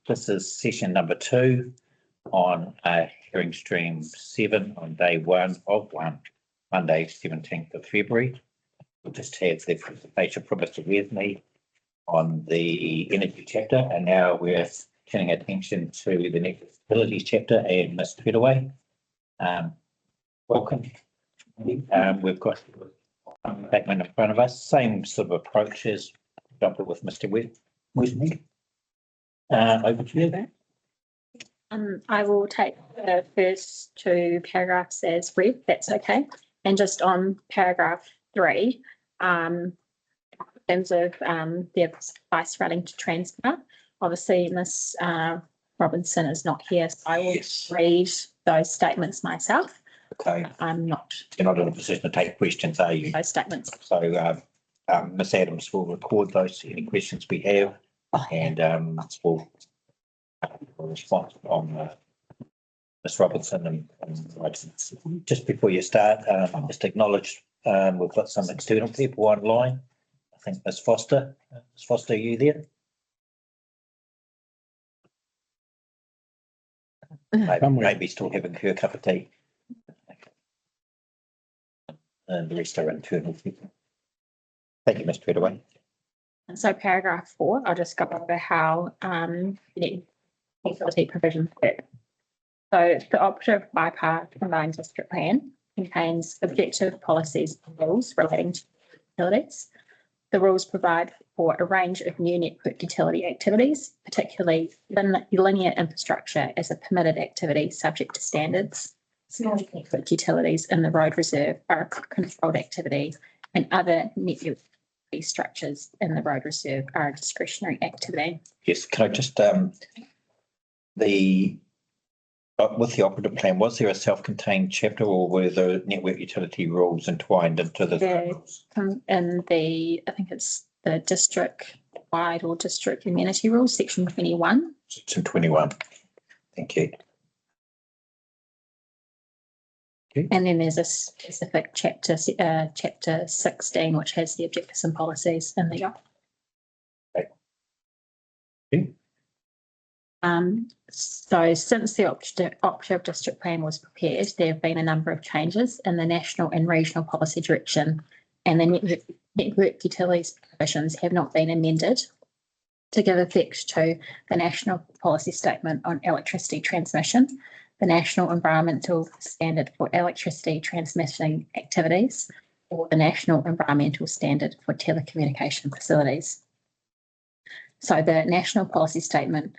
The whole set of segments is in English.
This is session number 2 on hearing stream 7 on day 1 of Monday, 17th of February. We'll just have the presentation from Mr. Wesley on the energy chapter, and now we're turning attention to the network utilities chapter and Ms. Tweedaway. Welcome. We've got Backman in front of us, same sort of approach as jumped with Mr. Wesley. Over to you there. I will take the first 2 paragraphs as read, that's okay. And just on paragraph 3, in terms of the advice relating to transfer, obviously Ms. Robinson is not here, so I will read those statements myself. Okay. I'm not. You're not in a position to take questions, are you? Those statements. So Ms. Adams will record those, any questions we have, and we'll respond on Ms. Robinson. And just before you start, just acknowledge we've got some external people online. I think Ms. Foster. Ms. Foster, are you there? Maybe still having her cup of tea. And the rest are internal people. Thank you, Ms. Tweedaway. And so paragraph 4, I'll just go over how utility provisions work. So the operative BIPAR combined district plan contains objective policies and rules relating to utilities. The rules provide for a range of new network utility activities, particularly linear infrastructure as a permitted activity subject to standards. Small network utilities in the road reserve are a controlled activity, and other network structures in the road reserve are a discretionary activity. Yes, can I just with the operative plan, was there a self-contained chapter, or were the network utility rules entwined into the rules? In the, I think it's the district-wide or district amenity rules, section 21. Section 21. Thank you. And then there's a specific chapter 16, which has the objectives and policies in the Okay. So since the operative district plan was prepared, there have been a number of changes in the national and regional policy direction, and the network utilities provisions have not been amended to give effect to the national policy statement on electricity transmission, the National Environmental Standard for Electricity Transmission Activities, or the National Environmental Standard for Telecommunication Facilities. So the National Policy Statement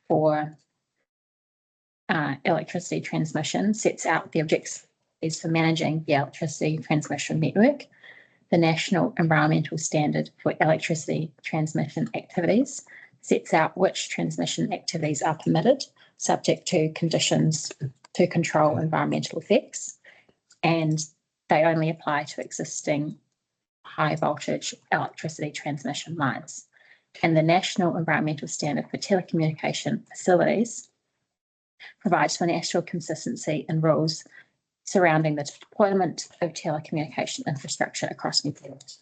for electricity transmission sets out the objectives for managing the electricity transmission network. The National Environmental Standard for Electricity Transmission Activities sets out which transmission activities are permitted, subject to conditions to control environmental effects, and they only apply to existing high voltage electricity transmission lines. And the National Environmental Standard for Telecommunication Facilities provides for national consistency in rules surrounding the deployment of telecommunication infrastructure across New Zealand.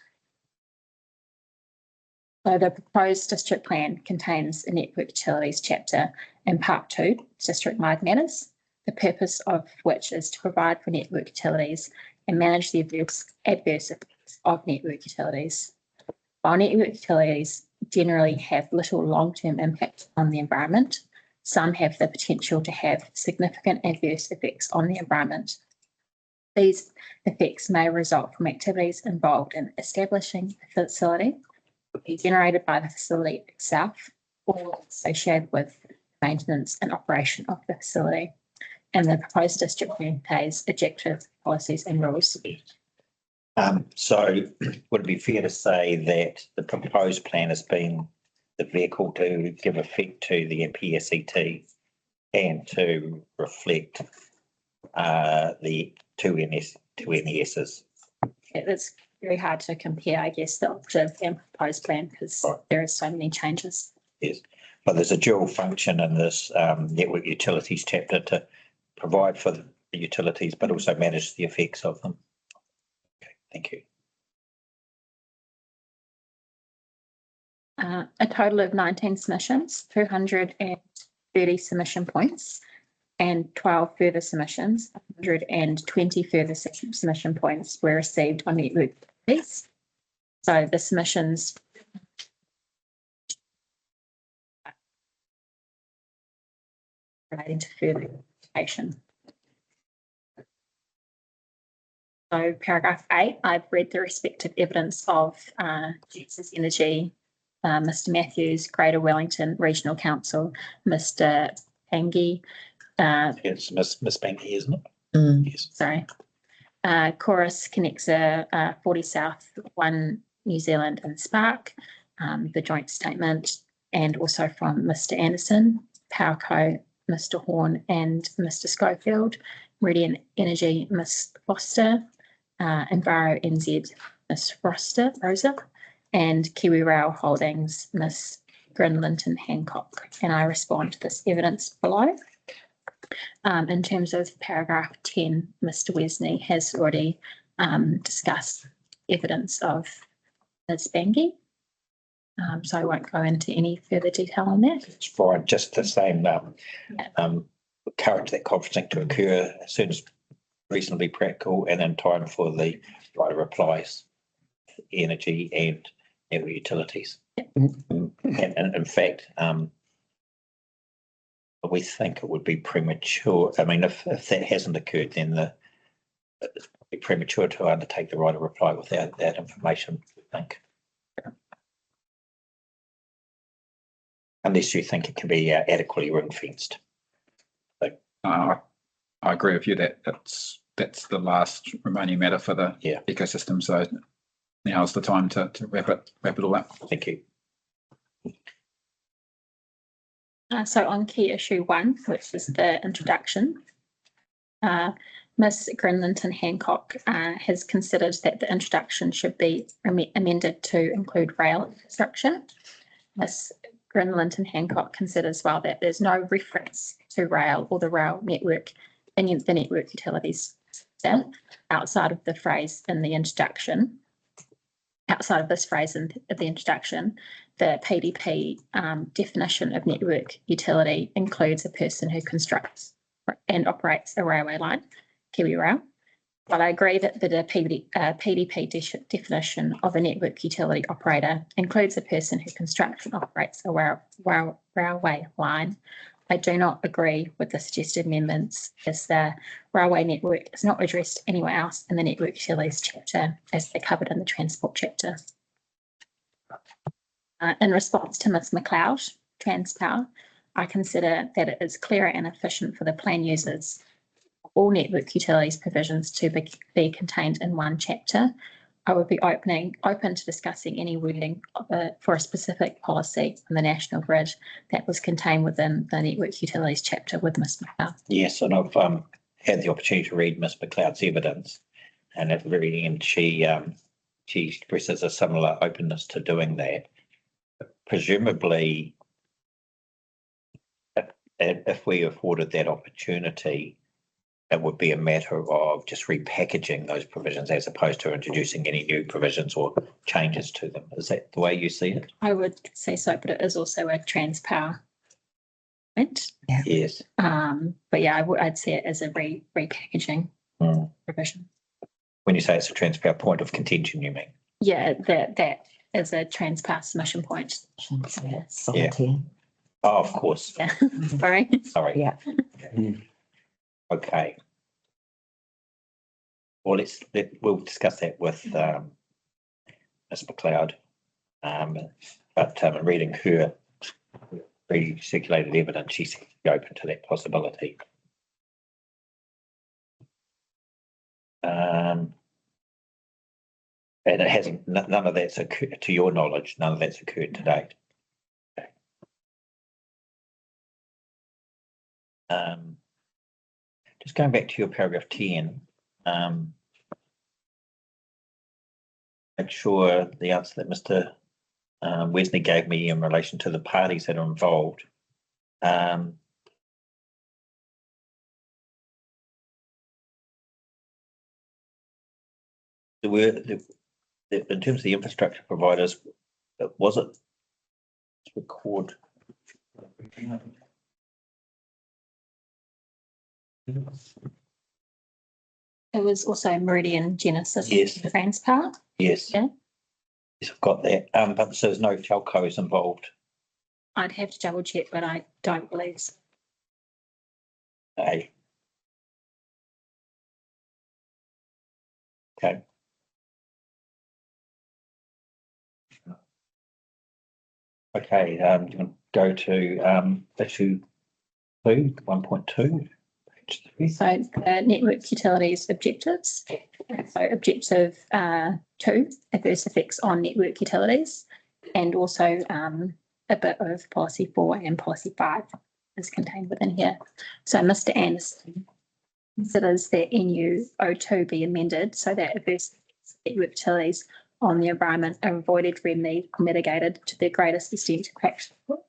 So the proposed district plan contains a network utilities chapter in part 2, district-wide matters, the purpose of which is to provide for network utilities and manage the adverse effects of network utilities. While network utilities generally have little long-term impact on the environment, some have the potential to have significant adverse effects on the environment. These effects may result from activities involved in establishing the facility, generated by the facility itself, or associated with maintenance and operation of the facility. And the proposed district plan contains objective policies and rules. So would it be fair to say that the proposed plan has been the vehicle to give effect to the PSET and to reflect the two NESs? It's very hard to compare, I guess, the operative and proposed plan because there are so many changes. Yes, but there's a dual function in this network utilities chapter to provide for the utilities, but also manage the effects of them. Okay, thank you. A total of 19 submissions, 230 submission points, and 12 further submissions, 120 further submission points were received on network fees. So the submissions relating to further information. So paragraph 8, I've read the respective evidence of Genesis Energy, Mr. Matthews, Greater Wellington Regional Council, Mr. Pangi. It's Miss Banky, isn't it? Yes. Sorry. Chorus Connexa, 40 South, 1 New Zealand and Spark, the joint statement, and also from Mr. Anderson, Powerco, Mr. Horn and Mr. Schofield, Meridian Energy, Miss Foster, Enviro NZ, Miss Rosa, and Kiwi Rail Holdings, Miss Grinlinton Hancock. And I respond to this evidence below. In terms of paragraph 10, Mr. Wesney has already discussed evidence of Ms. Bangi. So I won't go into any further detail on that. It's fine, just the same, encourage that conferencing to occur as soon as reasonably practical and in time for the right of replies, energy and network utilities. And in fact, we think it would be premature. I mean, if that hasn't occurred, then it's be premature to undertake the right of reply without that information, we think. Unless you think it can be adequately ring fenced. I agree with you that that's the last remaining matter for the ecosystem. So now's the time to wrap it all up. Thank you. So on key issue 1, which is the introduction, Ms. Grinlinton Hancock has considered that the introduction should be amended to include rail infrastructure. Ms. Grinlinton Hancock considers well that there's no reference to rail or the rail network in the network utilities outside of the phrase in the introduction. Outside of this phrase in the introduction, the PDP definition of network utility includes a person who constructs and operates a railway line, Kiwi Rail. But I agree that the PDP definition of a network utility operator includes a person who constructs and operates a railway line. I do not agree with the suggested amendments, as the railway network is not addressed anywhere else in the network utilities chapter as they're covered in the transport chapter. In response to Ms. McLeod, Transpower, I consider that it is clearer and efficient for the plan users all network utilities provisions to be contained in one chapter. I would be open to discussing any wording for a specific policy on the national grid that was contained within the network utilities chapter with Ms. McLeod. Yes, and I've had the opportunity to read Ms. McLeod's evidence, and at the very end, she expresses a similar openness to doing that. Presumably, if we afforded that opportunity, it would be a matter of just repackaging those provisions as opposed to introducing any new provisions or changes to them. Is that the way you see it? I would say so, but it is also a Transpower point. Yeah. Yes. But yeah, I'd see it as a repackaging provision. When you say it's a Transpower point of contention, you mean? Yeah, that is a Transpower submission point. Yeah. Oh, of course. Yeah. Sorry. Yeah. Okay. Well, we'll discuss that with Ms. McLeod. But reading her recirculated evidence, she seems to be open to that possibility. And it hasn't. None of that's occurred, to your knowledge. None of that's occurred to date. Okay. Just going back to your paragraph 10, make sure the answer that Mr. Wesney gave me in relation to the parties that are involved. In terms of the infrastructure providers, was it record. It was also Meridian Genesis. Yes. Transpart. Yes. Yeah. Yes, I've got that. But so there's no telcos involved. I'd have to double check, but I don't believe so. Okay. Okay. Okay, do you want to go to issue 2, 1.2? So the network utilities objectives. So objective 2, adverse effects on network utilities, and also a bit of policy 4 and policy 5 is contained within here. So Mr. Anderson considers that NU 02 be amended so that adverse effects of network utilities on the environment are avoided, remedied, mitigated to the greatest extent practicable.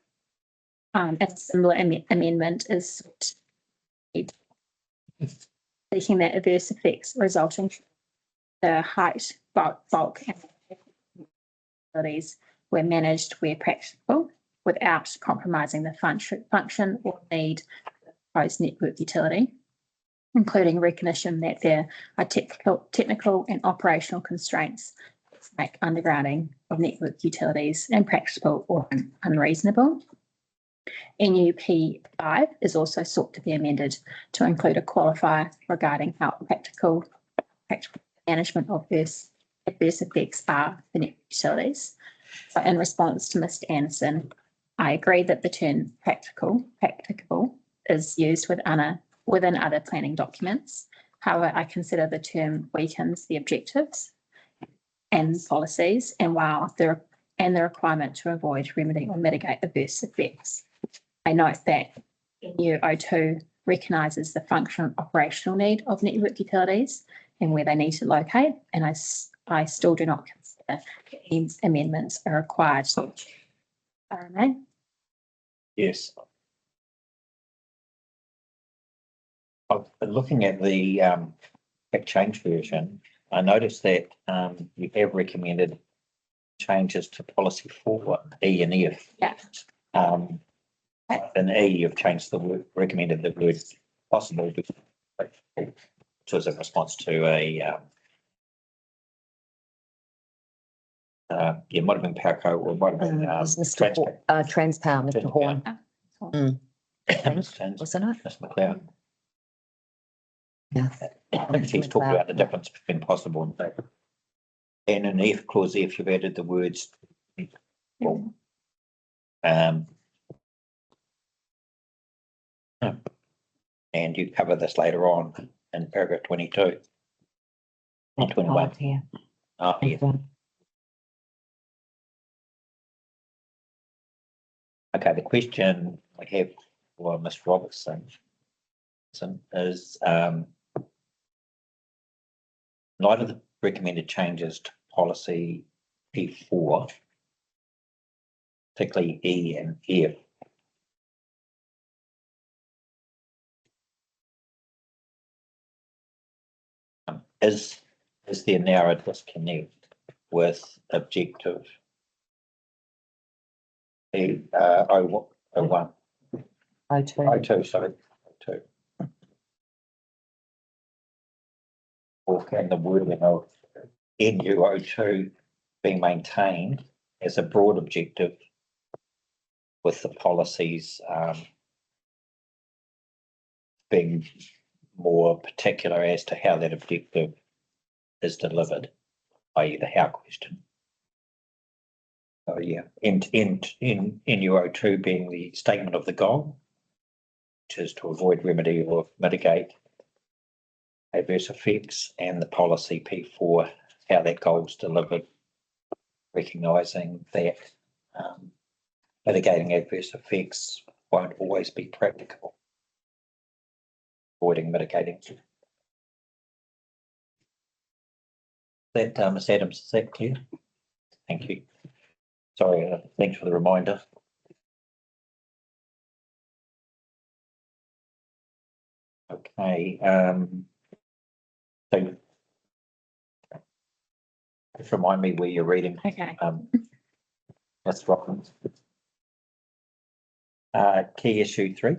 And a similar amendment is seeking that adverse effects resulting from the height, bulk, and utilities were managed where practicable without compromising the function or need of the proposed network utility, including recognition that there are technical and operational constraints that make undergrounding of network utilities impracticable or unreasonable. NUP 5 is also sought to be amended to include a qualifier regarding how practical management of adverse effects are for network utilities. So in response to Mr. Anderson, I agree that the term practicable is used within other planning documents. However, I consider the term weakens the objectives and policies, and while the requirement to avoid, remedy, or mitigate adverse effects. I note that NU 02 recognises the functional and operational need of network utilities and where they need to locate, and I still do not consider any amendments are required. RMA? Yes. I've been looking at the quick change version. I noticed that you have recommended changes to policy 4, E and F. Yeah. In E, you've changed the word, recommended the word possible, which was a response to a might have been PowerCo or might have been Mr. Transpower, Mr. Horn, wasn't it? Mr. McLeod. Yeah. I think he's talking about the difference between possible and fact. And in F, clause F, you've added the words well, and you cover this later on in paragraph 22 and 21. Here. Oh, yeah. Okay, the question I have for Ms. Robertson is in light of the recommended changes to policy P4, particularly E and F, is there now a disconnect with objective O1? O2, sorry, O2. Or can the wording of NUO2 be maintained as a broad objective with the policies being more particular as to how that objective is delivered, i.e. the how question? Oh yeah, in NUO2 being the statement of the goal, which is to avoid, remedy or mitigate adverse effects, and the policy P4, how that goal is delivered, recognising that mitigating adverse effects won't always be practicable. Avoiding mitigating. That Ms. Adams, is that clear? Thank you. Sorry, thanks for the reminder. Okay, so just remind me where you're reading. Okay. Ms. Robbins. Key issue 3.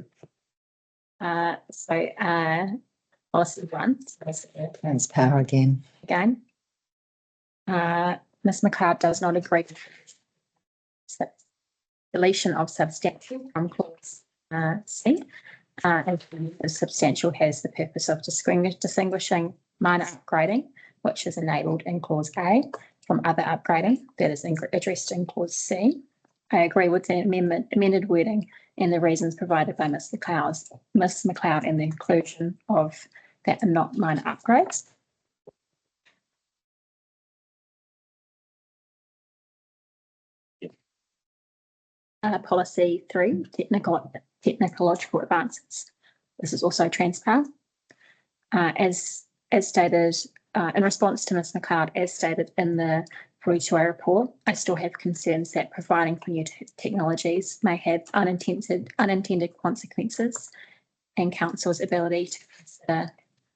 Policy 1, so Transpower again. again. Ms McLeod does not agree with deletion of substantial from clause C. And substantial has the purpose of distinguishing minor upgrading, which is enabled in clause A, from other upgrading that is addressed in clause C. I agree with the amended wording and the reasons provided by Ms McLeod and the inclusion of that are not minor upgrades. Policy 3, technological advances. This is also transpower. As stated in response to Ms McLeod, as stated in the 42A report, I still have concerns that providing for new technologies may have unintended consequences, and council's ability to consider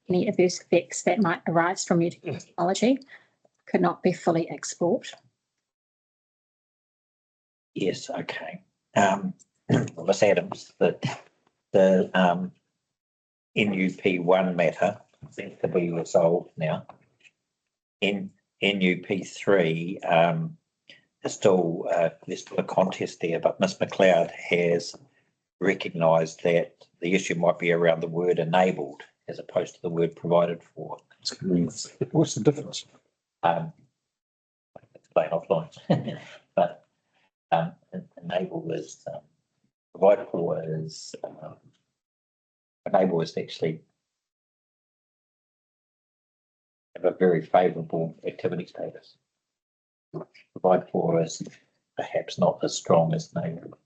any adverse effects that might arise from new technology could not be fully explored. Yes, okay. Ms Adams, the NUP1 matter seems to be resolved now. In NUP3, there's still a contest there, but Ms McLeod has recognised that the issue might be around the word enabled as opposed to the word provided for. What's the difference? I'll explain offline. But enable is provide for is enable is actually have a very favourable activity status. Provide for is perhaps not as strong as enable.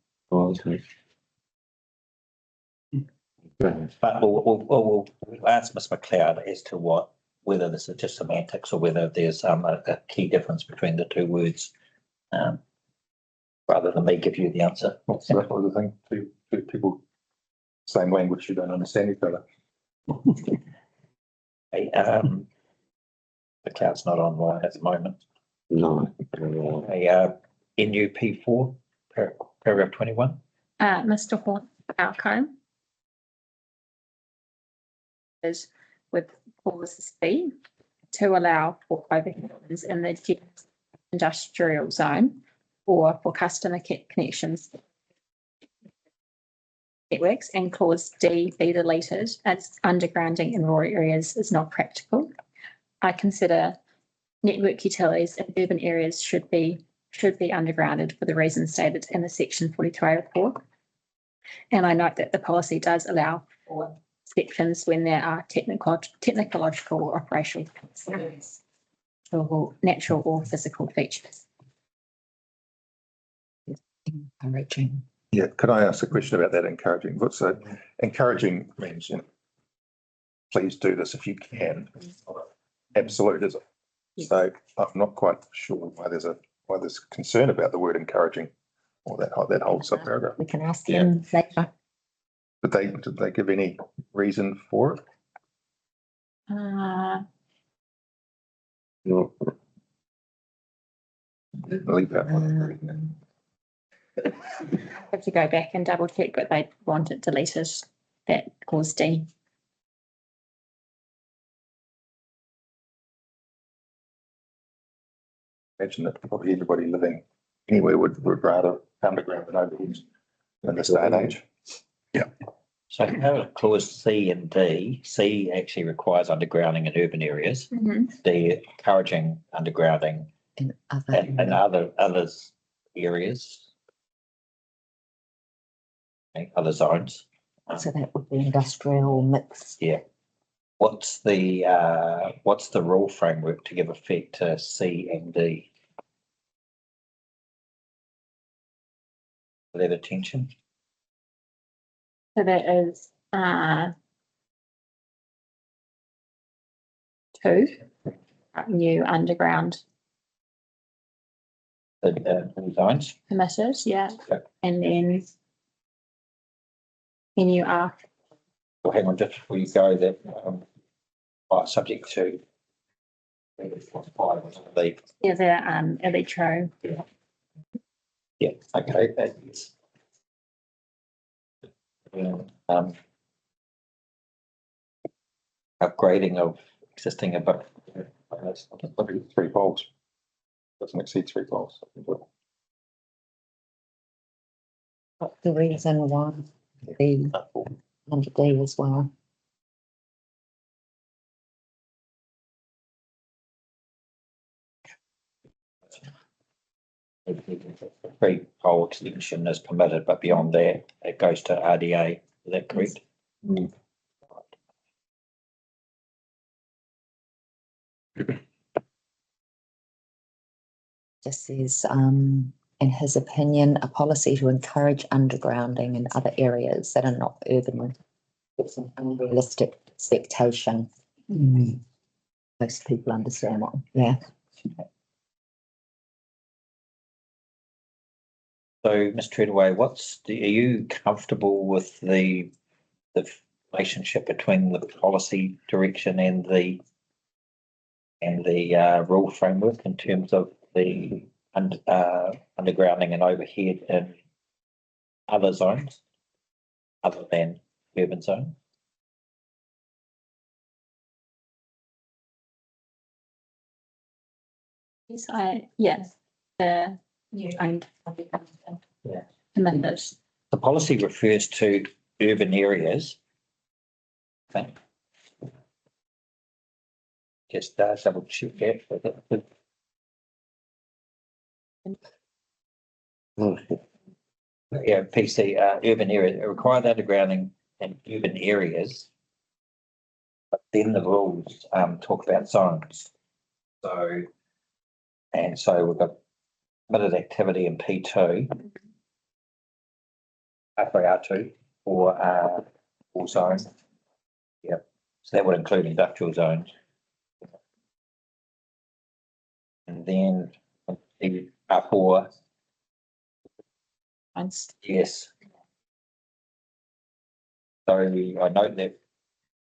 But we'll ask Ms McLeod as to whether this is just semantics or whether there's a key difference between the two words. Rather than me give you the answer. What's that sort of thing? Two people, same language, who don't understand each other. Okay, the cloud's not online at the moment. No. Okay, NUP4, paragraph 21. Mr. Horn, outcome is with clause B to allow for overheads in the industrial zone or for customer connections networks, and clause D be deleted as undergrounding in rural areas is not practical. I consider network utilities in urban areas should be undergrounded for the reasons stated in the section 42A report. And I note that the policy does allow for sections when there are technological or operational concerns, natural or physical features. Encouraging. Yeah, could I ask a question about that encouraging? So encouraging means, please do this if you can. Absolute, is it? Yes. So I'm not quite sure why there's concern about the word encouraging or that whole subparagraph. We can ask him later. Did they give any reason for it? Uh, No. Leave that one. I have to go back and double check, but they want it deleted, that clause D. Imagine that probably everybody living anywhere would rather underground than overheads in this day and age. So clause C and D, C actually requires undergrounding in urban areas. D encouraging undergrounding In in others areas. Okay, other zones. so that would be industrial mixed. Yeah. What's the rule framework to give effect to C and D? For that attention? So that is 2 new underground In zones? permitted, yeah. Yep. And then NUR, Well, hang on, just before you go, that subject to the yeah, the electro. yeah, okay, that's Upgrading of existing above. Three poles. Doesn't exceed three poles. What's the reason why the under D as well? Three pole extension is permitted, but beyond that, it goes to RDA. Is that correct? Just says, in his opinion, a policy to encourage undergrounding in other areas that are not urban. It's an unrealistic expectation. Most people understand what, yeah. So, Ms. Treadaway, are you comfortable with the relationship between the policy direction and the rule framework in terms of the undergrounding and overhead in other zones other than urban zone? Yes, the new owned. Yeah. Permitted. The policy refers to urban areas. Okay. Just double check that. Yeah, PC, urban area, required undergrounding in urban areas. But then the rules, talk about zones. So we've got permitted activity in P2. Sorry, R2 or all zones. Yep. So that would include industrial zones. And then the R4. Yes. So I note that.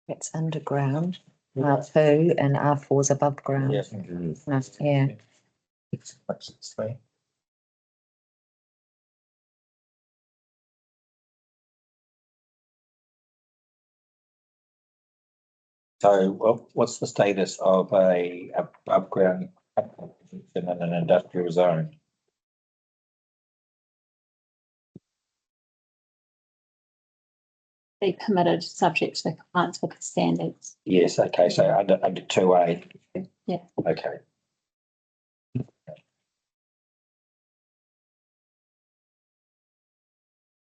It's underground, R2 and R4 is above ground. Yes. No, yeah. So what's the status of a above ground in an industrial zone? Be permitted subject to the compliance with the standards. Yes, okay, so under 2A. Yeah. Okay.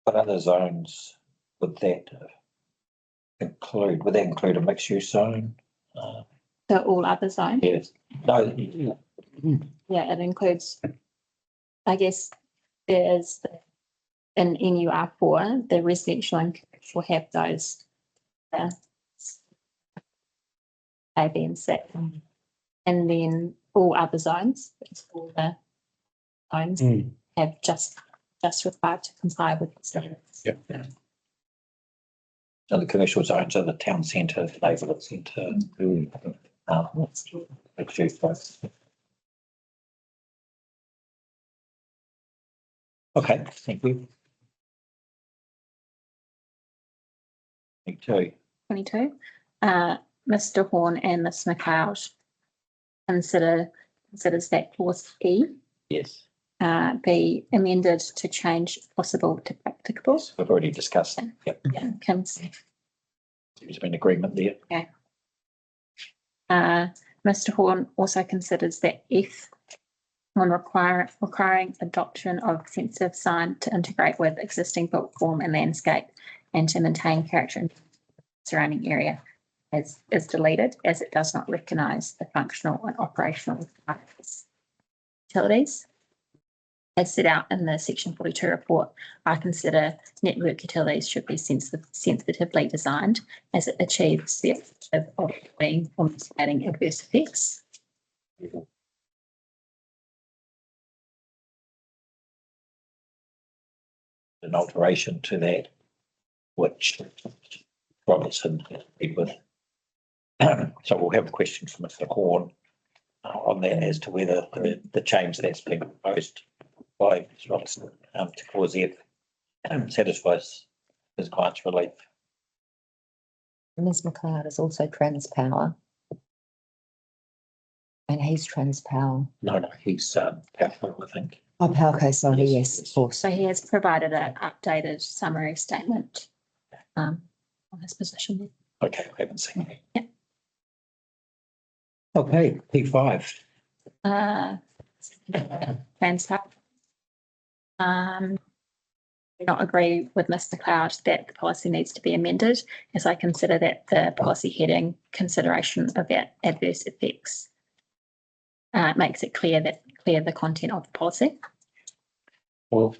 What other zones would that include? Would that include a mixed use zone? So all other zones? Yes. No. Yeah, it includes, I guess, there's in NUR4, the residential and commercial have those A, B, and C. And then all other zones, all the zones have just required to comply with the standards. Yeah. So the commercial zones are the town centre, neighbourhood centre. Mixed use zones. Okay, thank you. Me too. 22. Mr. Horn and Ms. McLeod considers that clause E Yes. be amended to change possible to practicable. We've already discussed that. Yep. Yeah, Kim's. There's been agreement there. Okay. Mr. Horn also considers that F on requiring adoption of sensitive sign to integrate with existing built form and landscape and to maintain character in the surrounding area is deleted, as it does not recognise the functional and operational utilities. As set out in the Section 42 report, I consider network utilities should be sensitively designed as it achieves the objective of avoiding or mitigating adverse effects. An alteration to that, which Robertson did with. So we'll have a question from Mr. Horn on that as to whether the change that's been proposed by Ms. Robertson to clause F satisfies his client's relief. Ms McLeod is also Transpower. And he's Transpower. No, he's Powerful, I think. Oh, Powerco, sorry, Yes, yes, of course. So he has provided an updated summary statement on his position. Okay, I haven't seen it. Yeah. Okay, P5. Transpower. Do not agree with Mr. Cloud that the policy needs to be amended, as I consider that the policy heading consideration of that adverse effects makes it clear the content of the policy. We'll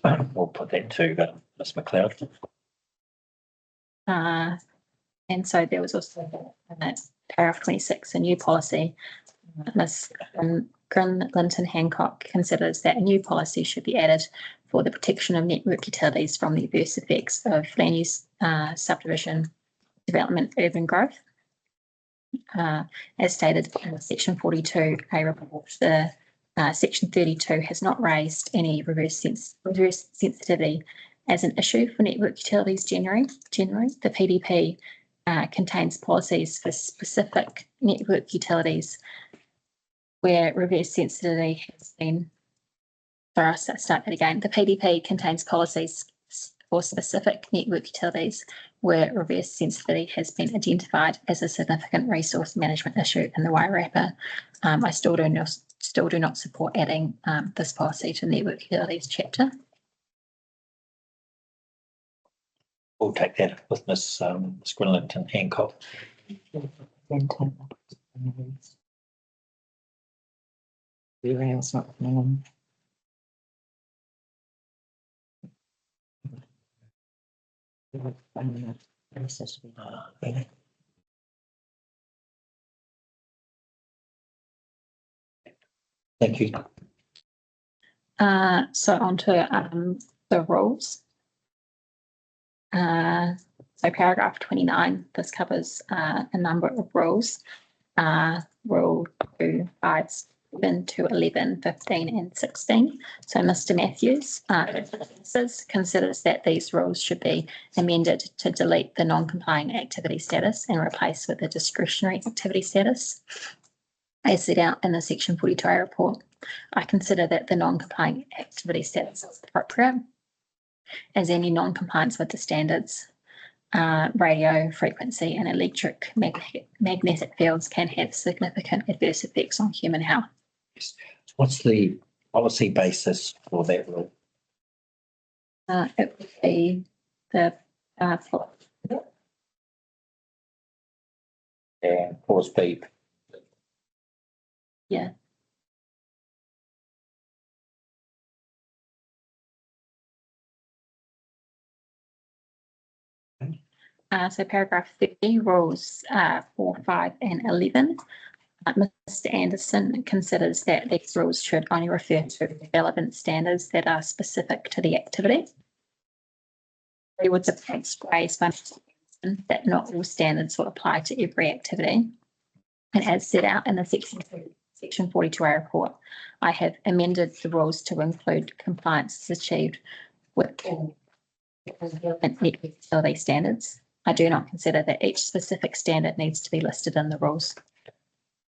put that to Ms McLeod. And so there was also paragraph 26, a new policy. Ms. Linton Hancock considers that a new policy should be added for the protection of network utilities from the adverse effects of land use, subdivision, development, urban growth. As stated in section 42 A report, the section 32 has not raised any reverse sensitivity as an issue for network utilities generally. The PDP contains policies for specific network utilities where reverse sensitivity has been. Sorry, I'll start that again. The PDP contains policies for specific network utilities where reverse sensitivity has been identified as a significant resource management issue in the Wairarapa. I still do not support adding this policy to network utilities chapter. We'll take that with Ms. Linton Hancock. Derail's not coming on. Thank you. So on to the rules. So paragraph 29, this covers a number of rules. Rule 2, 5, 7 to 11, 15 and 16. So Mr. Matthews considers that these rules should be amended to delete the non-complying activity status and replace with a discretionary activity status as set out in the section 42 report. I consider that the non-complying activity status is appropriate, as any non-compliance with the standards, radio frequency and electric magnetic fields can have significant adverse effects on human health. Yes. What's the policy basis for that rule? It would be the And clause B. yeah. So paragraph 30, rules 4, 5 and 11. Mr. Anderson considers that these rules should only refer to relevant standards that are specific to the activity. There was a point raised by Mr. Anderson that not all standards will apply to every activity. And as set out in the section 42A report, I have amended the rules to include compliance achieved with all relevant utility standards. I do not consider that each specific standard needs to be listed in the rules.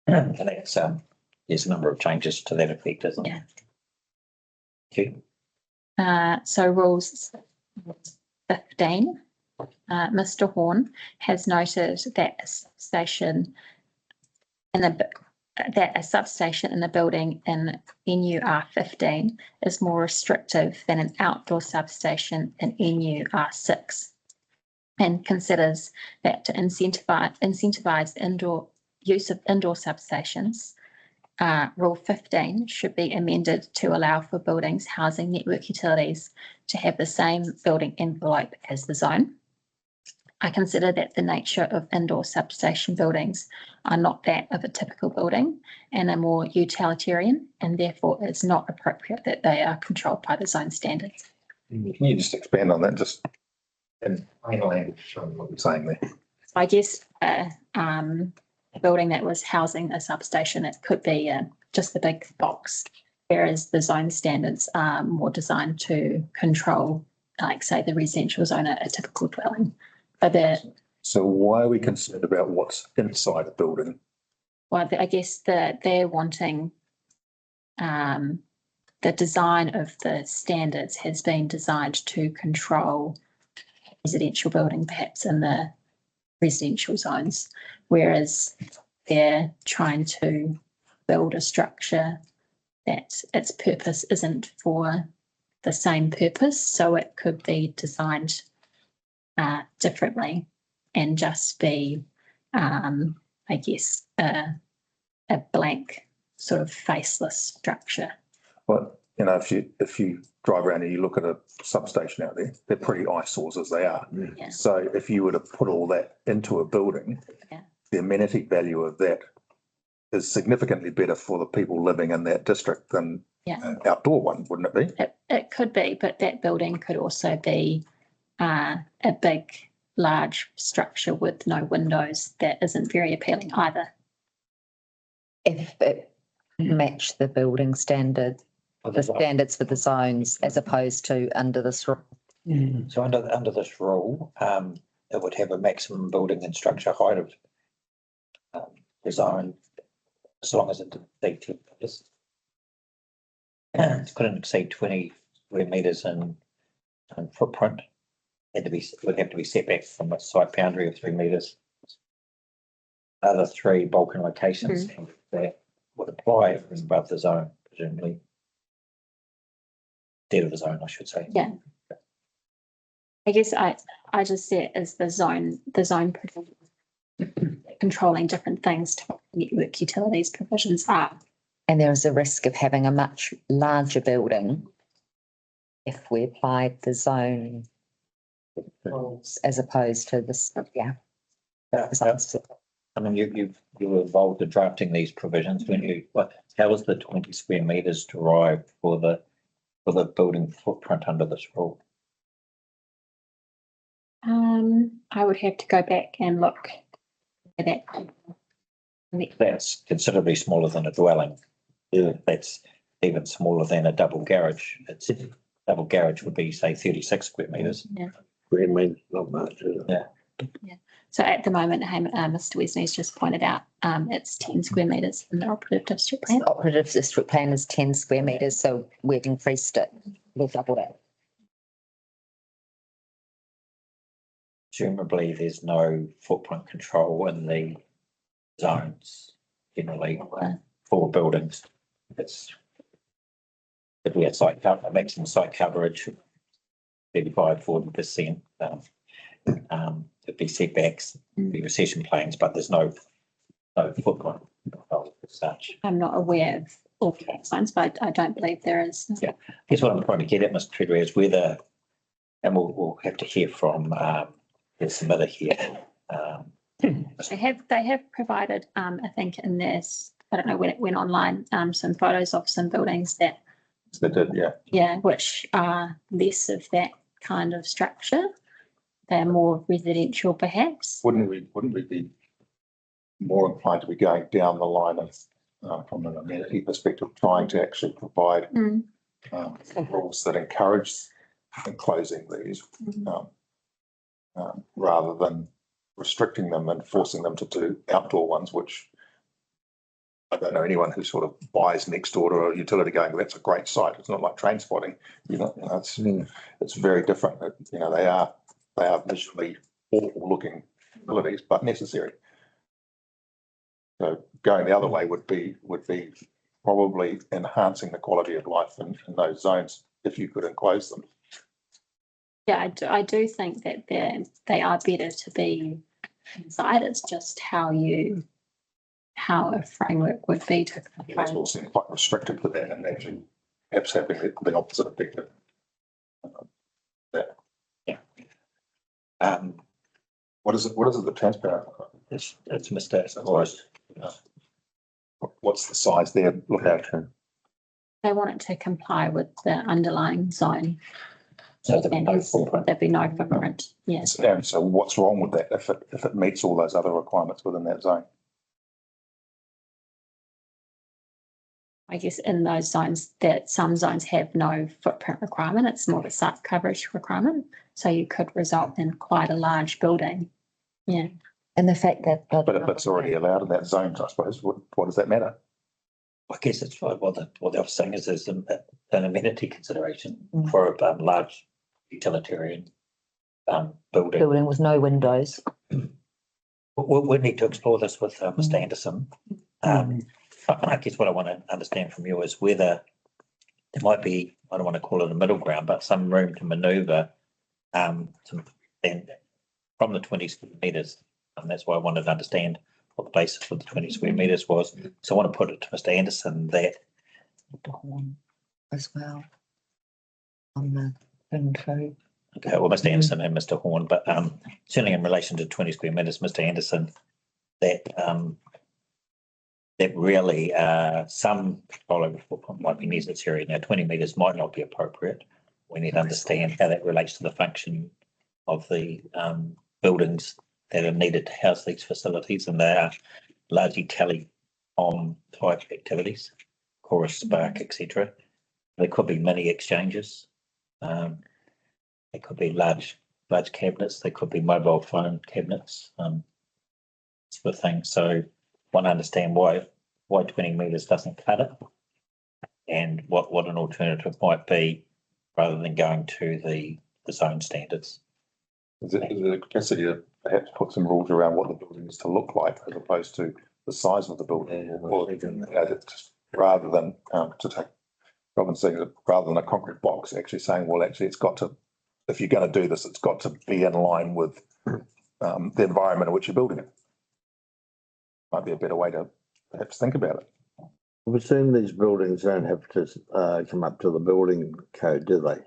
And that's, there's a number of changes to that effect, isn't Yeah. there? Thank you. So rules 15, Mr. Horn has noted that a substation in the building in NUR 15 is more restrictive than an outdoor substation in NUR 6, and considers that to incentivize indoor use of indoor substations, Rule 15 should be amended to allow for buildings housing network utilities to have the same building envelope as the zone. I consider that the nature of indoor substation buildings are not that of a typical building and are more utilitarian, and therefore it's not appropriate that they are controlled by the zone standards. Can you just expand on that, just in plain language, show me what you're saying there? So I guess a building that was housing a substation, it could be just the big box, whereas the zone standards are more designed to control like say the residential zone, a typical dwelling. But So why are we concerned about what's inside a building? I guess that they're wanting the design of the standards has been designed to control residential building, perhaps in the residential zones, whereas they're trying to build a structure that its purpose isn't for the same purpose, so it could be designed differently and just be, I guess, a blank sort of faceless structure. Well, you know, if you drive around and you look at a substation out there, they're pretty eyesores as they are. Yeah. So if you were to put all that into a building, Yeah. the amenity value of that is significantly better for the people living in that district than an outdoor one, wouldn't it be? It could be, but that building could also be a big, large structure with no windows that isn't very appealing either. If it matched the building standard, the standards for the zones as opposed to under this rule. So under this rule, it would have a maximum building and structure height of the zone, as long as it didn't exceed 10 meters. It couldn't exceed 20 square meters in footprint. Would have to be set back from a site boundary of 3 meters. Other three bulk locations that would apply if it was above the zone, presumably. Dead of the zone, I should say. Yeah. I guess I just see it as the zone controlling different things to what network utilities provisions are. And there is a risk of having a much larger building if we applied the zone rules as opposed to this, I mean, you were involved in drafting these provisions, weren't you? How was the 20 square meters derived for the building footprint under this rule? I would have to go back and look at that. That's considerably smaller than a dwelling. Yeah. That's even smaller than a double garage. Double garage would be, say, 36 square meters. Yeah. We mean not much, is it? Yeah. So at the moment, Mr. Wesley's just pointed out, it's 10 square meters in the operative district plan. The operative district plan is 10 square meters, so we've increased it. We've doubled it. Presumably, there's no footprint control in the zones generally for buildings. It's if we had maximum site coverage, 35-40%. It'd be setbacks, be recession plans, but there's no footprint control as such. I'm not aware of all cat lines, but I don't believe there is. Yeah, guess what I'm trying to get at, Mr. Treasurer, is whether, and we'll have to hear from the submitter here. They have provided, I think in this, I don't know when it went online, some photos of some buildings that. They did, yeah. Yeah, which are less of that kind of structure. They're more residential, perhaps. Wouldn't we be more inclined to be going down the line of, from an amenity perspective, trying to actually provide rules that encourage enclosing these rather than restricting them and forcing them to do outdoor ones, which I don't know anyone who sort of buys next door to a utility going, that's a great site. It's not like train spotting. It's very different. They are visually awful looking facilities, but necessary. So going the other way would be probably enhancing the quality of life in those zones if you could enclose them. Yeah, I do think that they are better to be inside. It's just how a framework would be to. It's also quite restricted to that and actually perhaps having the opposite effect. What is it the transparent? It's Mr. Morris. What's the size there? Look at. They want it to comply with the underlying zone. So there'd be no footprint. Yes. And so what's wrong with that if it meets all those other requirements within that zone? I guess in those zones that some zones have no footprint requirement, it's more of a site coverage requirement. So you could result in quite a large building. Yeah. And the fact that. But if it's already allowed in that zone, I suppose, what does that matter? I guess it's what the other saying is there's an amenity consideration Mm. for a large utilitarian building. Building with no windows. We need to explore this with Mr. Anderson. I guess what I want to understand from you is whether there might be, I don't want to call it a middle ground, but some room to manoeuvre and from the 20 square metres. And that's why I wanted to understand what the basis for the 20 square metres was. So I want to put it to Mr. Anderson that As well. On the thing too. okay, well, Mr. Anderson and Mr. Horn, but certainly in relation to 20 square metres, Mr. Anderson, that that really some control footprint might be necessary. Now, 20 metres might not be appropriate. We need to understand how that relates to the function of the buildings that are needed to house these facilities, and they are largely telecom type activities, chorus, spark, etc. There could be many exchanges. There could be large cabinets. There could be mobile phone cabinets, sort of thing. So, want to understand why 20 metres doesn't cut it, and what an alternative might be, rather than going to the zone standards. Is it a capacity to perhaps put some rules around what the building is to look like as opposed to the size of the building? Or, just rather than to take Robin's saying that rather than a concrete box, actually saying, well, actually, it's got to, if you're going to do this, it's got to be in line with the environment in which you're building it. Might be a better way to perhaps think about it. I assume these buildings don't have to come up to the building code, do they?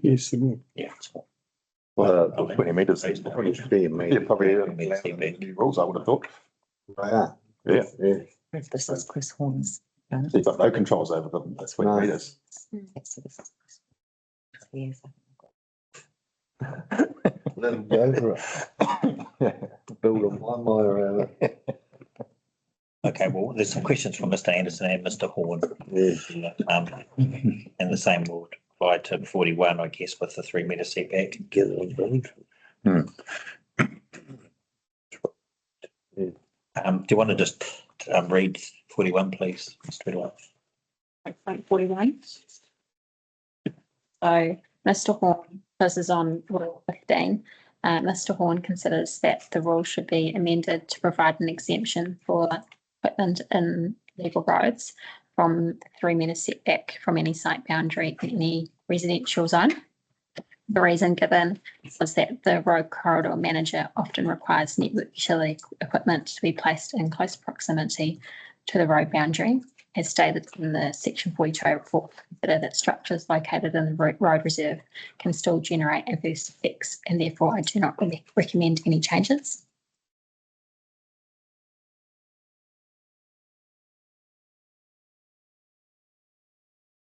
Yes, they will. Yeah. Well, 20 metres. 20 square metres. Yeah, probably new rules, I would have thought. Yeah. Yeah. Yeah. This is Chris Horn's. You've got no controls over them. That's 20 No. metres. Yes. Let them go for it. Build them one way around it. Okay, well, there's some questions from Mr. Anderson and Mr. Horn. Yes. And the same would apply to 41, I guess, with the 3 metre setback. Get it built. Do you want to just read 41, please, Mr. Edward? 41. So Mr. Horn, this is on Rule 15. Mr. Horn considers that the rule should be amended to provide an exemption for equipment in legal roads from 3 metre setback from any site boundary in any residential zone. The reason given was that the road corridor manager often requires network utility equipment to be placed in close proximity to the road boundary. As stated in the Section 42 report, consider that structures located in the road reserve can still generate adverse effects, and therefore I do not recommend any changes.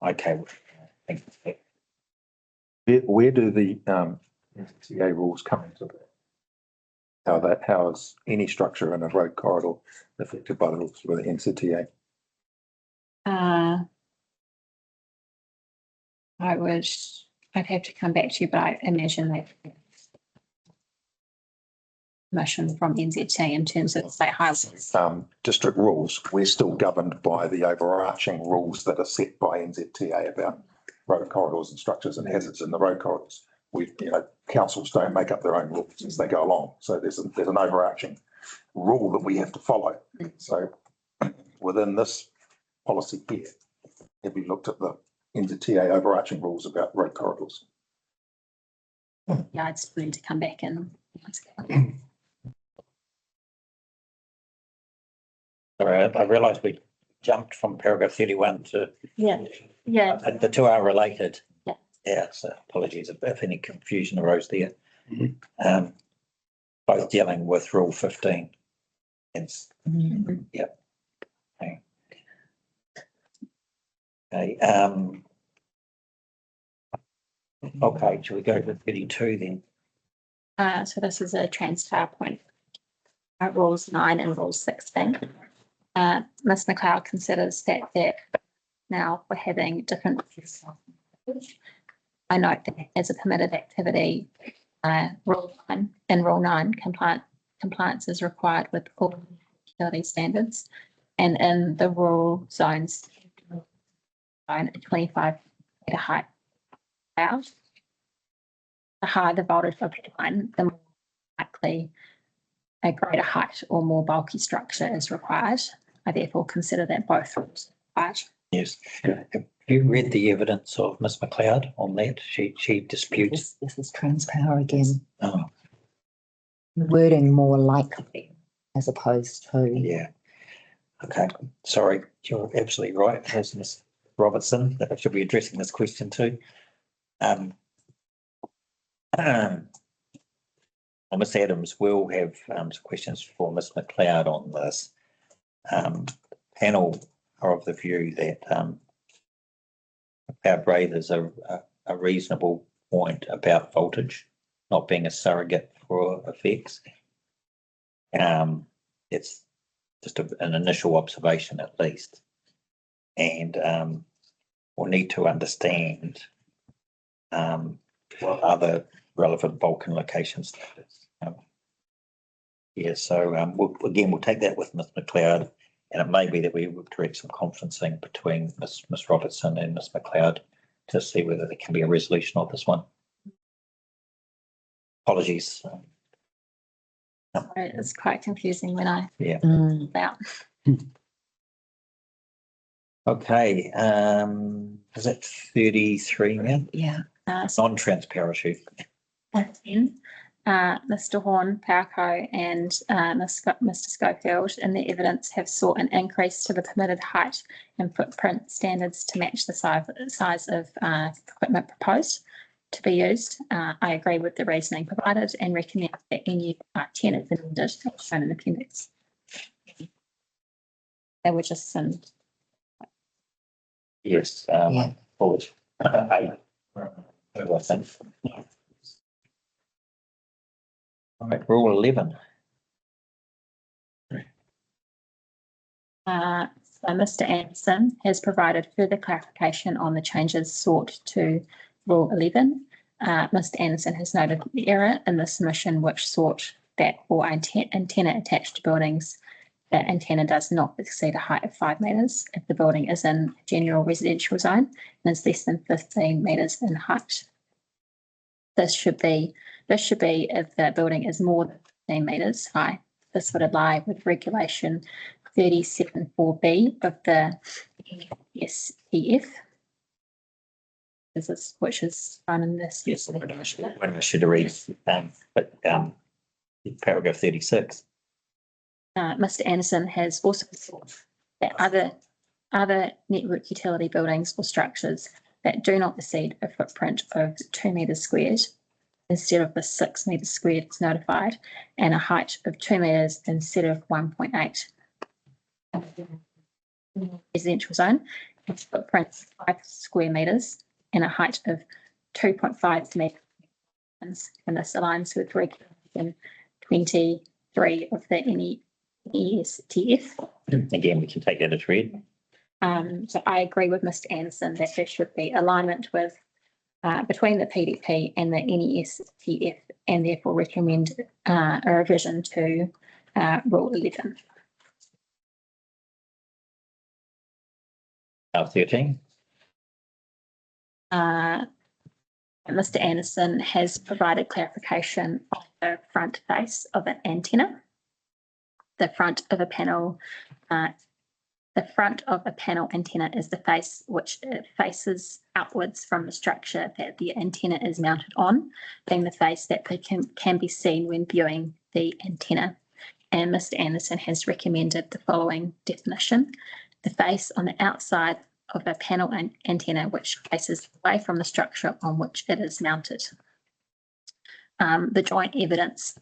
Okay. Thank you. Where do the NCTA rules come into that? How is any structure in a road corridor affected by the rules with the NCTA? I'd have to come back to you, but I imagine that motion from NZT in terms of state highways. District rules, we're still governed by the overarching rules that are set by NZTA about road corridors and structures and hazards in the road corridors. Councils don't make up their own rules as they go along. So there's an overarching rule that we have to follow. So within this policy here, have we looked at the NZTA overarching rules about road corridors? Yeah, I'd still need to come back and. Sorry, I realised we jumped from paragraph 31 to Yeah. the two are related. Yeah. Yeah, so apologies if any confusion arose there. Both dealing with Rule 15. It's, yep. Okay. Okay, shall we go to 32 then? So this is a transfer point. Rules 9 and Rule 16. Ms McLeod considers that now we're having different. I note that as a permitted activity, Rule 9 compliance is required with all utility standards, and in the rural zones, a 25-metre height out. The higher the voltage of the line, the more likely a greater height or more bulky structure is required. I therefore consider that both rules are required. Yes. Have you read the evidence of Ms McLeod on that? She disputes. This is Transpower again. Oh, Wording more likely as opposed to. yeah. Okay, sorry, you're absolutely right. As Ms Robertson, that I should be addressing this question too. Ms Adams will have some questions for Ms McLeod on this. Panel are of the view that our Brave is a reasonable point about voltage not being a surrogate for effects. It's just an initial observation at least, and we'll need to understand what other relevant Vulcan locations. Yeah, so we'll take that with Ms McLeod, and it may be that we will direct some conferencing between Ms Robertson and Ms McLeod to see whether there can be a resolution of this one. Apologies. It's quite confusing when I out. Okay, is it 33 now? Yeah. Non-transparency. Mr Horn, Powerco and Mr Schofield in the evidence have sought an increase to the permitted height and footprint standards to match the size of equipment proposed to be used. I agree with the reasoning provided and recommend that NU 10 is amended as shown in the appendix. They were just some. Yes, Yeah. forward. I think. All right, rule 11. So Mr Anderson has provided further clarification on the changes sought to Rule 11. Mr Anderson has noted the error in the submission which sought that for antenna attached to buildings, the antenna does not exceed a height of 5 metres if the building is in a general residential zone and is less than 15 metres in height. This should be if the building is more than 15 metres high. This would align with regulation 37.4b of the STF. Which is found in this. Yes, when I should read, paragraph 36. Mr Anderson has also sought that other network utility buildings or structures that do not exceed a footprint of 2 metres squared instead of the 6 metres squared is notified, and a height of 2 metres instead of 1.8. Residential zone, its footprint 5 square metres and a height of 2.5 metres, and this aligns with regulation 23 of the NESTF. Again, we can take that as read. So I agree with Mr Anderson that there should be alignment with between the PDP and the NESTF, and therefore recommend a revision to Rule 11. 13. Mr Anderson has provided clarification of the front face of an antenna. The front of a panel antenna is the face which faces outwards from the structure that the antenna is mounted on, being the face that can be seen when viewing the antenna. And Mr Anderson has recommended the following definition: the face on the outside of a panel antenna which faces away from the structure on which it is mounted. The joint evidence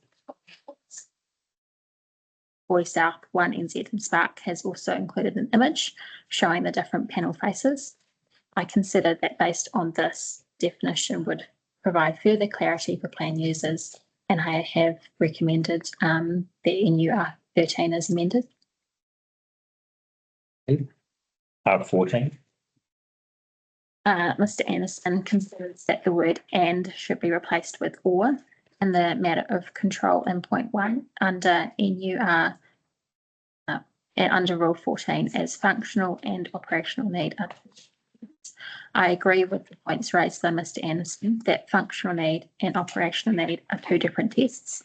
40 South 1 NZ and Spark has also included an image showing the different panel faces. I consider that based on this definition would provide further clarity for plan users, and I have recommended the NUR 13 as amended. Part 14. Mr. Anderson considers that the word "and" should be replaced with "or" in the matter of control in point 1 under NUR and under Rule 14 as functional and operational need. I agree with the points raised by Mr. Anderson that functional need and operational need are two different tests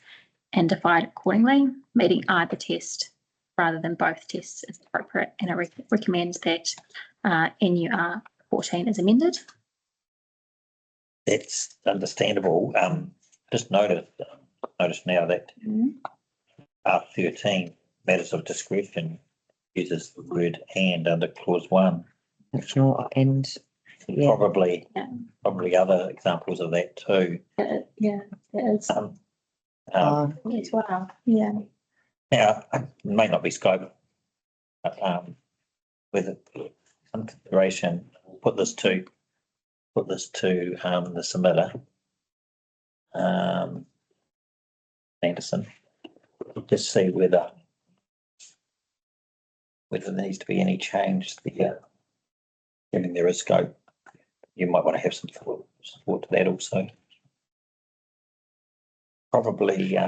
and defined accordingly. Meeting either test rather than both tests is appropriate, and I recommend that NUR 14 is amended. That's understandable. Just notice now that part 13, matters of discretion, uses the word "and" under clause 1. Functional and, yeah, Probably other examples of that too. Yeah, it is. as well. Yeah. Now, it may not be scope, but with some consideration, we'll put this to the submitter, Anderson. Just see whether there needs to be any change there. Given there is scope, you might want to have some support to that also. Probably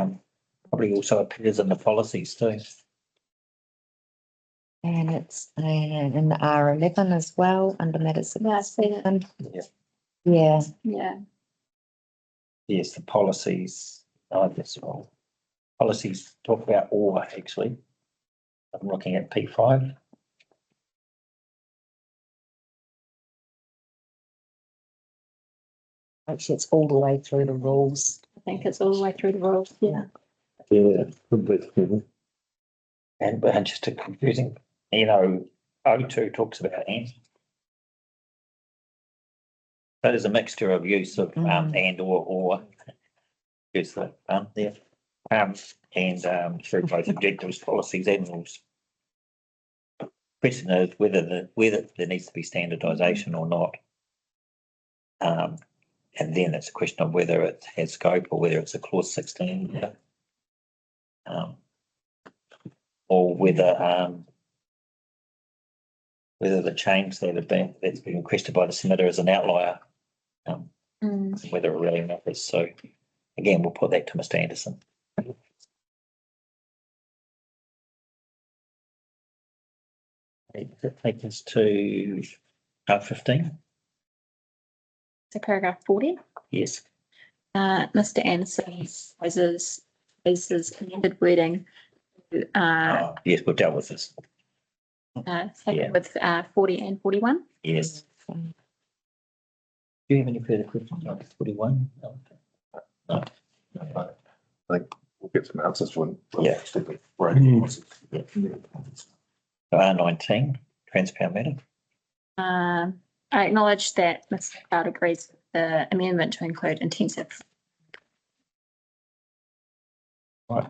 also appears in the policies too. and it's in the R11 as well, under matters of. Yeah, I see it. Yeah, Yeah. Yes, the policies, policies talk about "or" actually. I'm looking at P5. actually, it's all the way through the rules. I think it's all the way through the rules. Yeah. Yeah, could be. And just a confusing, O2 talks about "and." So there's a mixture of use of "and" or use the there. And through both objectives, policies and rules. Question is whether there needs to be standardisation or not. And then it's a question of whether it has scope or whether it's a clause 16. Or whether the change that's been requested by the submitter is an outlier, whether it really matters. So again, we'll put that to Mr. Anderson. Take us to 15. So paragraph 40. Yes. Mr. Anderson proposes amended wording to Yes, we've dealt with this. with 40 and 41. Yes. Do you have any further questions on 41? No. I think we'll get some answers when. Yeah. Right. So R19, transparent matter. I acknowledge that Mr. Cloud agrees with the amendment to include intensive. Right.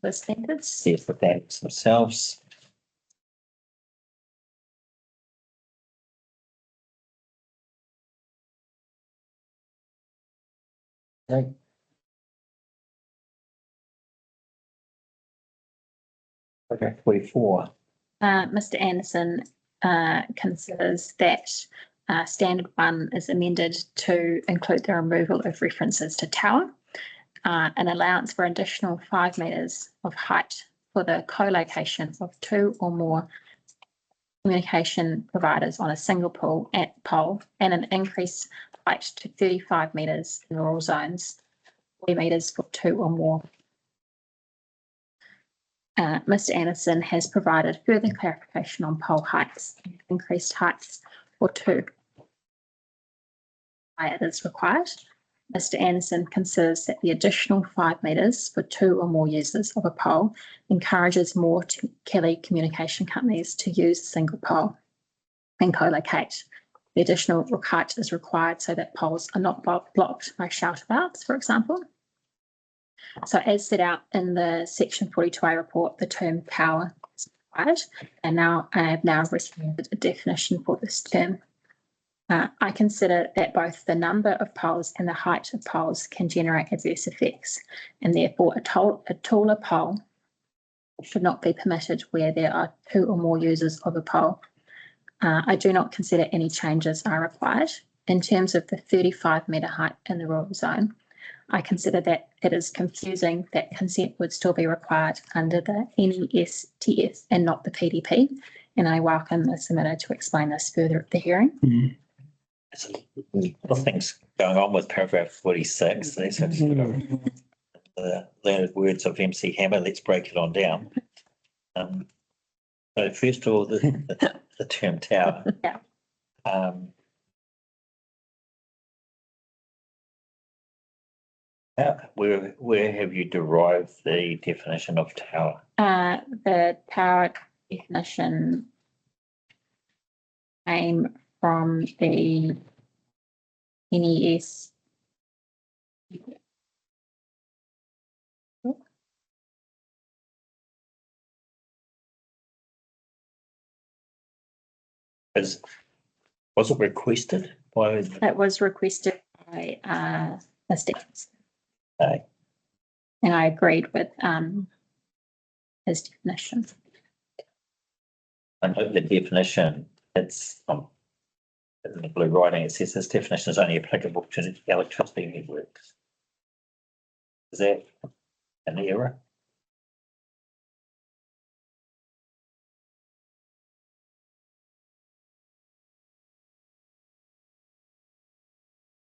The standards. Yes, with that themselves. Okay. Okay, 44. Mr. Anderson considers that standard 1 is amended to include the removal of references to tower, an allowance for additional 5 metres of height for the co-location of 2 or more communication providers on a single pole, and an increased height to 35 metres in rural zones, 40 metres for 2 or more. Mr. Anderson has provided further clarification on pole heights, increased heights for 2. It is required. Mr. Anderson considers that the additional 5 metres for 2 or more users of a pole encourages more telecommunication companies to use a single pole and co-locate. The additional height is required so that poles are not blocked by shout-abouts, for example. So as set out in the section 42A report, the term power is required, and I have now recommended a definition for this term. I consider that both the number of poles and the height of poles can generate adverse effects, and therefore a taller pole should not be permitted where there are 2 or more users of a pole. I do not consider any changes are required. In terms of the 35-metre height in the rural zone, I consider that it is confusing that consent would still be required under the NESTF and not the PDP. And I welcome the submitter to explain this further at the hearing. There's a lot of things going on with paragraph 46. There's a sort of the learned words of MC Hammer. Let's break it on down. So first of all, the term tower. Yeah. Where have you derived the definition of tower? The tower definition came from the NES. Was it requested by? It was requested by Mr. Okay. And I agreed with his definition. I know the definition, it's in the blue writing, it says this definition is only applicable to electricity networks. Is that an error?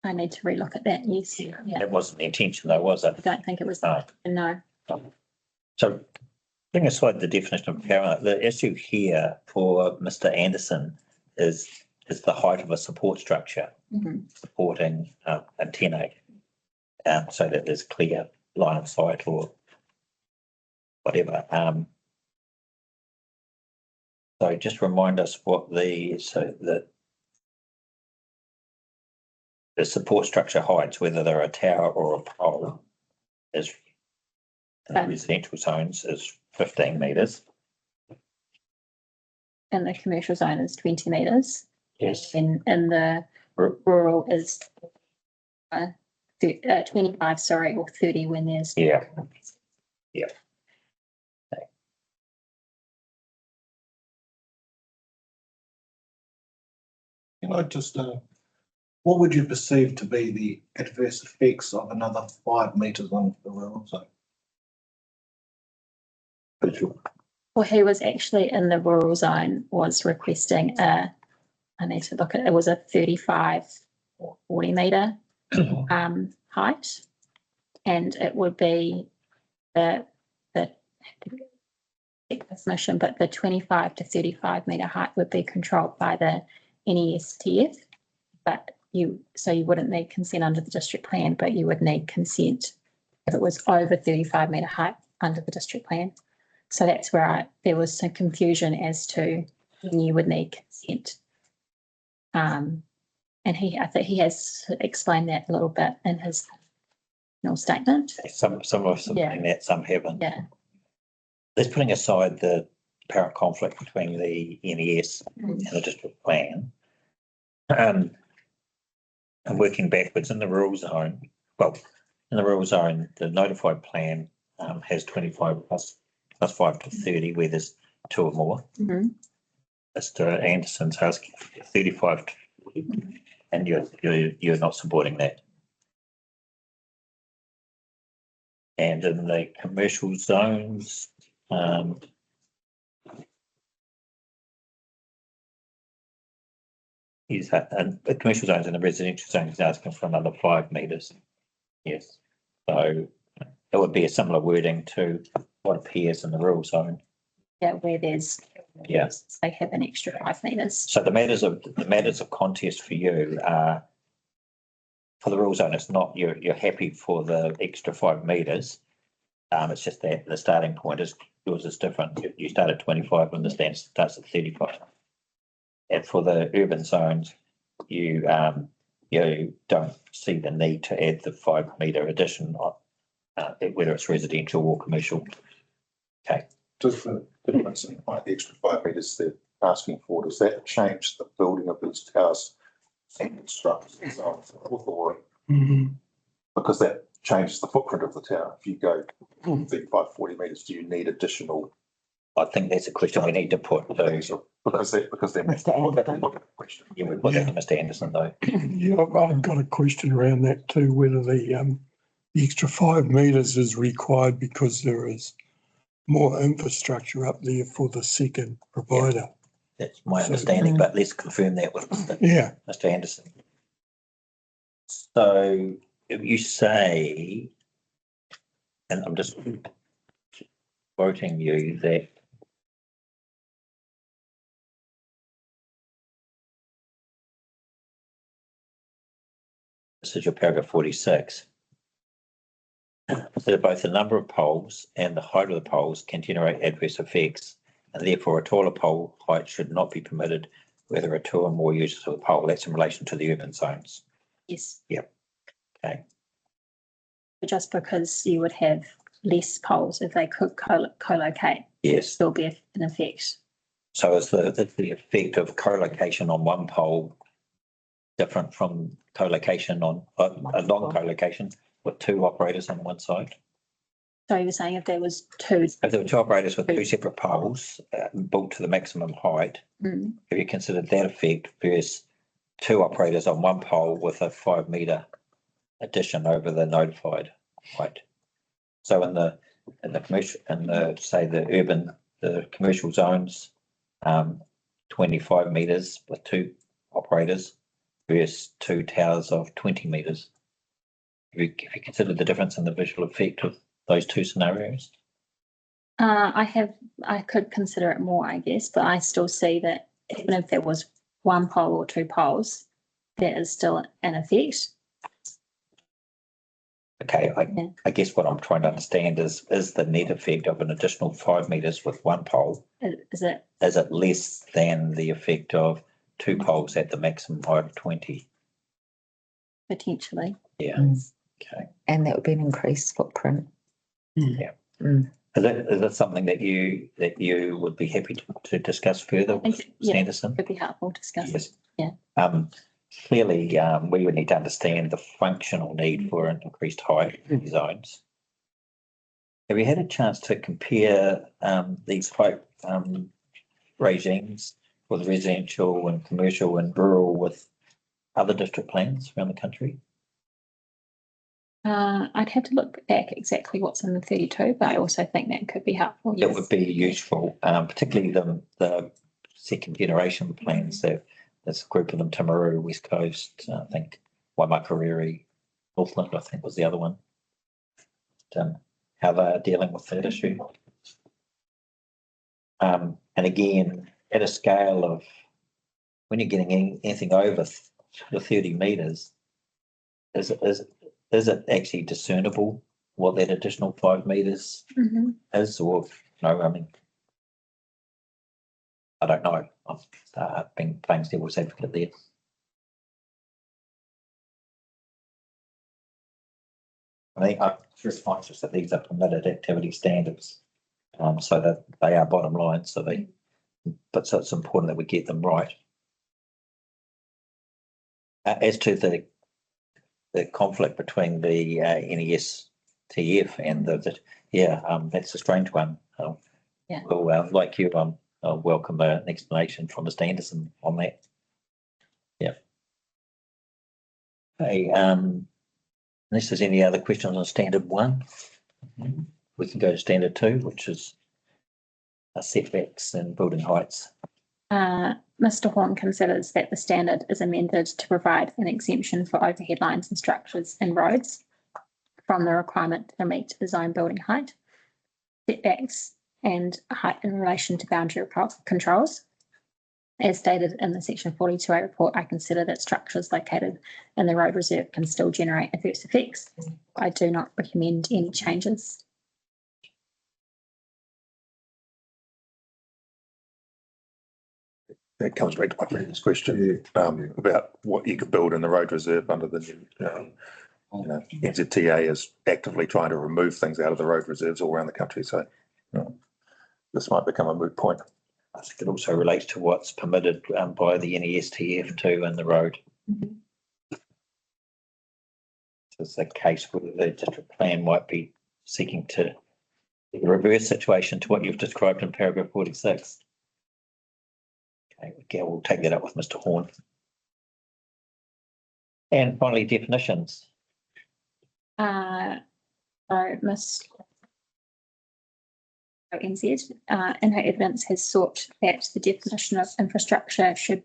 I need to relook at that. Yes. Yeah. That wasn't the intention though, was it? I don't think it was. No. No. So putting aside the definition of power, the issue here for Mr. Anderson is the height of a support structure supporting antennae, so that there's clear line of sight or whatever. So just remind us what the support structure heights, whether they're a tower or a pole, is in residential zones is 15 metres. And the commercial zone is 20 metres. Yes. And the rural is 25, sorry, or 30 when there's. Yeah. Yeah. Can I just, what would you perceive to be the adverse effects of another 5 metres on the rural zone? Well, he was actually in the rural zone, was requesting I need to look at it was a 35 or 40 metre height. And it would be the definition, but the 25 to 35 metre height would be controlled by the NESTF. But you wouldn't need consent under the district plan, but you would need consent if it was over 35 metre height under the district plan. So that's where there was some confusion as to when you would need consent. And I think he has explained that a little bit in his statement. Some have something that, some haven't. Yeah. Let's putting aside the apparent conflict between the NES and the district plan. And working backwards in the rural zone, the notified plan has 25 plus 5 to 30 where there's 2 or more. Mr. Anderson's asking 35 to 40, and you're not supporting that. And in the commercial zones, he's the commercial zones and the residential zones he's asking for another 5 metres. Yes. So it would be a similar wording to what appears in the rural zone. Yeah, where there's they have an extra 5 metres. So the matters of contest for you are for the rural zone. It's not you're happy for the extra 5 metres. It's just that the starting point is yours is different. You start at 25 and the stand starts at 35. And for the urban zones, you don't see the need to add the 5 metre addition, whether it's residential or commercial. Okay. Does the difference in the extra 5 metres they're asking for, does that change the building of these towers and structures and so on and so forth? Because that changes the footprint of the town. If you go 35, 40 metres, do you need additional? I think that's a question we need to put to, Because they're Mr. Anderson. question. yeah, we put that to Mr. Anderson though. Yeah, I've got a question around that too, whether the extra 5 metres is required because there is more infrastructure up there for the second provider. That's my So- understanding, but let's confirm that with Mr. Yeah, Anderson. So if you say, and I'm just quoting you that this is your paragraph 46. That both the number of poles and the height of the poles can generate adverse effects, and therefore a taller pole height should not be permitted where there are 2 or more uses of a pole. That's in relation to the urban zones. Yes. Yep. Okay. Just because you would have less poles if they could co-locate, Yes. there'll be an effect. So is the effect of co-location on one pole different from co-location on a long co-location with 2 operators on one side? So you're saying if there was 2, If there were 2 operators with 2 separate poles built to the maximum height, have you considered that effect versus 2 operators on one pole with a 5 metre addition over the notified height? So in the commercial, say the commercial zones, 25 metres with 2 operators versus 2 towers of 20 metres. Have you considered the difference in the visual effect of those 2 scenarios? I could consider it more, I guess, but I still see that even if there was 1 pole or 2 poles, there is still an effect. Okay, Yeah. I guess what I'm trying to understand is the net effect of an additional 5 metres with 1 pole, Is it? is it less than the effect of 2 poles at the maximum height of 20? Potentially. Yeah, Mm. okay. And that would be an increased footprint. Is that something that you would be happy to discuss further with Yeah. Sanderson? Could be helpful to discuss. Yes. Yeah. Clearly, we would need to understand the functional need for an increased height in zones. Have you had a chance to compare these height regimes for the residential and commercial and rural with other district plans around the country? I'd have to look back exactly what's in the 32, but I also think that could be helpful. It Yes. would be useful, particularly the second generation plans that there's a group of them, Timaru, West Coast, I think Waimakariri, Northland, I think was the other one. How they're dealing with that issue. And again, at a scale of when you're getting anything over the 30 metres, is it actually discernible what that additional 5 metres is, or no? I mean, I don't know. I've been playing devil's advocate there. I think I'm just conscious that these are permitted activity standards, so that they are bottom line. So it's important that we get them right. As to the conflict between the NES-TF and that's a strange one. Yeah. Well, like you, I'll welcome an explanation from Mr. Anderson on that. Yeah. Okay, unless there's any other questions on standard 1, we can go to standard 2, which is setbacks and building heights. Mr. Horn considers that the standard is amended to provide an exemption for overhead lines and structures in roads from the requirement to meet the zone building height, setbacks, and height in relation to boundary controls. As stated in the section 42A report, I consider that structures located in the road reserve can still generate adverse effects. I do not recommend any changes. That comes back to my previous question, about what you could build in the road reserve under the new, NZTA is actively trying to remove things out of the road reserves all around the country. So this might become a moot point. I think it also relates to what's permitted by the NESTF too in the road. is the case where the district plan might be seeking to the reverse situation to what you've described in paragraph 46. Okay, we'll take that up with Mr. Horn. And finally, definitions. So Ms. NZ, in her evidence has sought that the definition of infrastructure should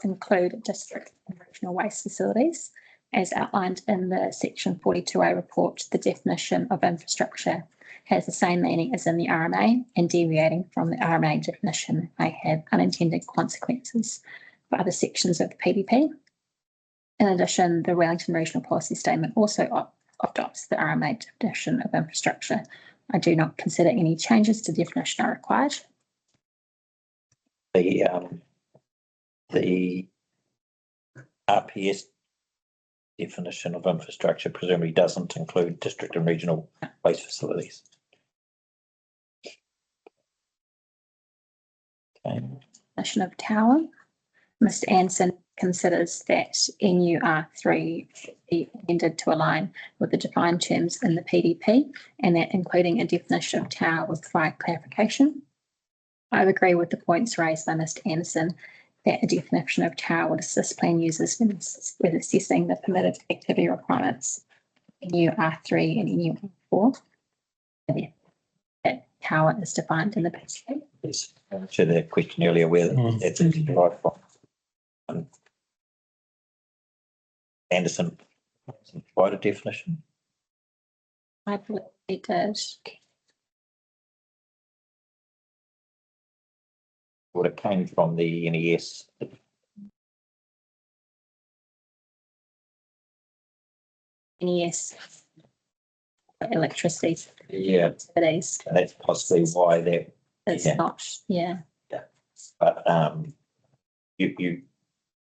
include district and regional waste facilities. As outlined in the section 42A report, the definition of infrastructure has the same meaning as in the RMA, and deviating from the RMA definition may have unintended consequences for other sections of the PDP. In addition, the Wellington Regional Policy Statement also adopts the RMA definition of infrastructure. I do not consider any changes to definition are required. The RPS definition of infrastructure presumably doesn't include district and regional waste facilities. Okay. Definition of tower. Mr. Anson considers that NUR3 should be amended to align with the defined terms in the PDP, and that including a definition of tower would provide clarification. I agree with the points raised by Mr. Anderson that a definition of tower would assist plan users with assessing the permitted activity requirements in NUR3 and NUR4. That tower is defined in the PDP. Yes, to the question earlier where it's derived from. Anderson provide a definition. I believe it does. Well, it came from the NES. NES electricity. Yeah, It is. and that's possibly why that. It's Yeah. not, yeah. But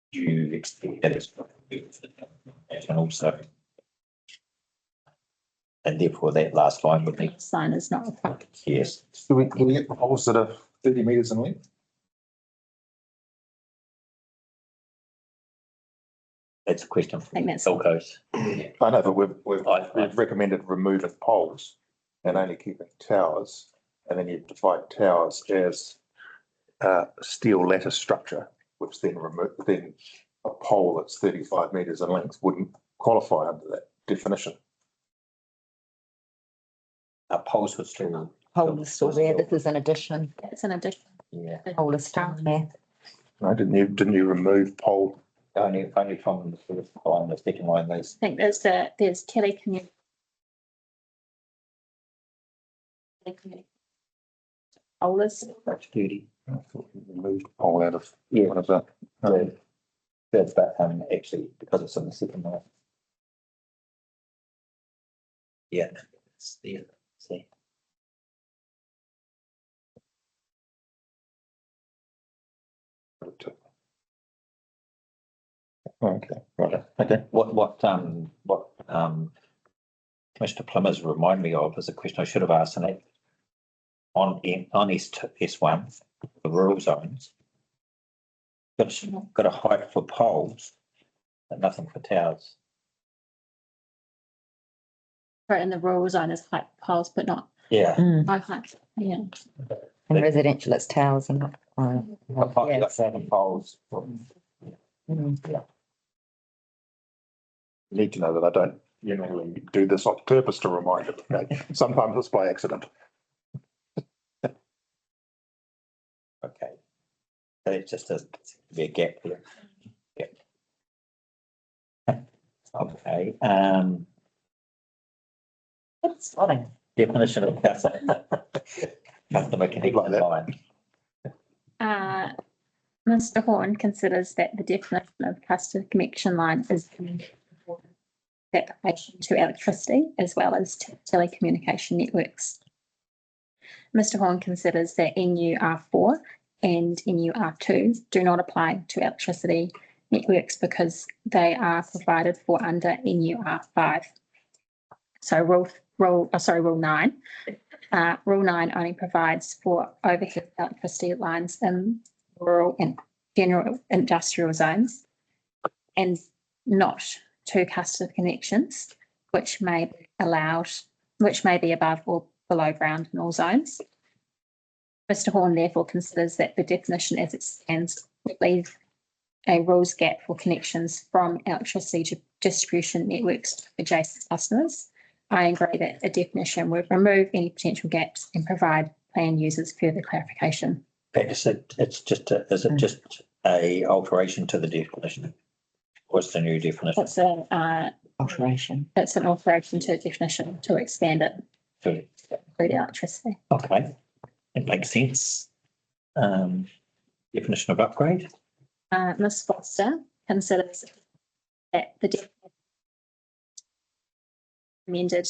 you expect that it's and also, and therefore that last line would be Sign is not required. yes. Do we get poles that are 30 metres in length? That's a question for think that's- Telcos. I know, but we've recommended removing poles and only keeping towers. And then you define towers as steel lattice structure, which then a pole that's 35 metres in length wouldn't qualify under that definition. Poles would still. Pole is still there. This is an addition. It's an addition. Yeah, Pole is still there. No, didn't you remove pole? only from the first line, the second line, there's. I think there's telecommunication. Polars. That's duty. I thought we removed pole out of Yeah. one of that. That's but actually because it's in the second line. Yeah, it's there. See. Okay, right. Okay. What Mr. Plummer's remind me of is a question I should have asked, and that on S1, the rural zones, got a height for poles, but nothing for towers. Right, in the rural zone is height poles, but not Yeah. high height, yeah. In residential, it's towers and not. Got Yes. 7 poles. You need to know that I don't generally do this on purpose to remind you. Okay? Sometimes it's by accident. Okay. So it's just be a gap here. Yeah. Okay, It's spotting. definition of customer connection line. Mr. Horn considers that the definition of customer connection line is application to electricity as well as to telecommunication networks. Mr. Horn considers that NUR4 and NUR2 do not apply to electricity networks because they are provided for under NUR5. So rule 9. Rule 9 only provides for overhead electricity lines in rural and general industrial zones. And not two customer connections, which may be above or below ground in all zones. Mr. Horn therefore considers that the definition as it stands would leave a rules gap for connections from electricity distribution networks to adjacent customers. I agree that a definition would remove any potential gaps and provide plan users further clarification. Is it just a alteration to the definition? What's the new definition? It's a Alteration. it's an alteration to a definition to expand it to include electricity. Okay, it makes sense. Definition of upgrade. Ms. Foster considers that the definition amended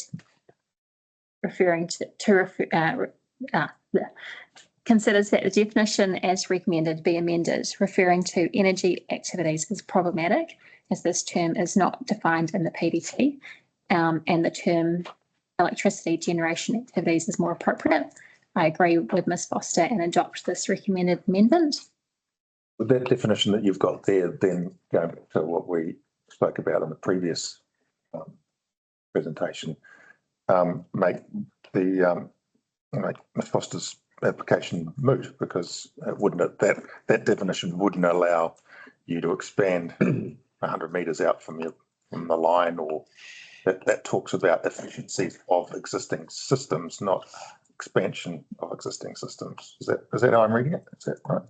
considers that the definition as recommended be amended, referring to energy activities is problematic, as this term is not defined in the PDT, and the term electricity generation activities is more appropriate. I agree with Ms. Foster and adopt this recommended amendment. With that definition that you've got there, then going back to what we spoke about in the previous presentation, make Ms. Foster's application moot, because it wouldn't, that definition wouldn't allow you to expand 100 metres out from the line, or that talks about efficiency of existing systems, not expansion of existing systems. Is that how I'm reading it? Is that right?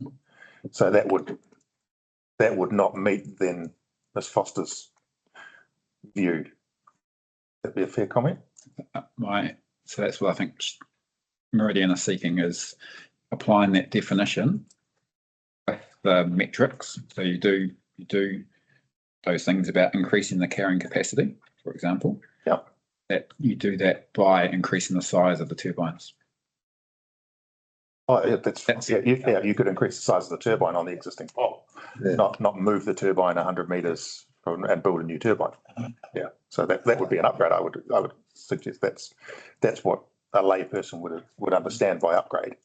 So that would not meet then Ms. Foster's view. That'd be a fair comment. So that's what I think Meridian is seeking, is applying that definition with the metrics. So you do those things about increasing the carrying capacity, for example. Yeah. That you do that by increasing the size of the turbines. Oh, yeah, you could increase the size of the turbine on the existing pole, not move the turbine 100 metres and build a new turbine. Yeah, so that would be an upgrade. I would suggest that's what a layperson would understand by upgrade.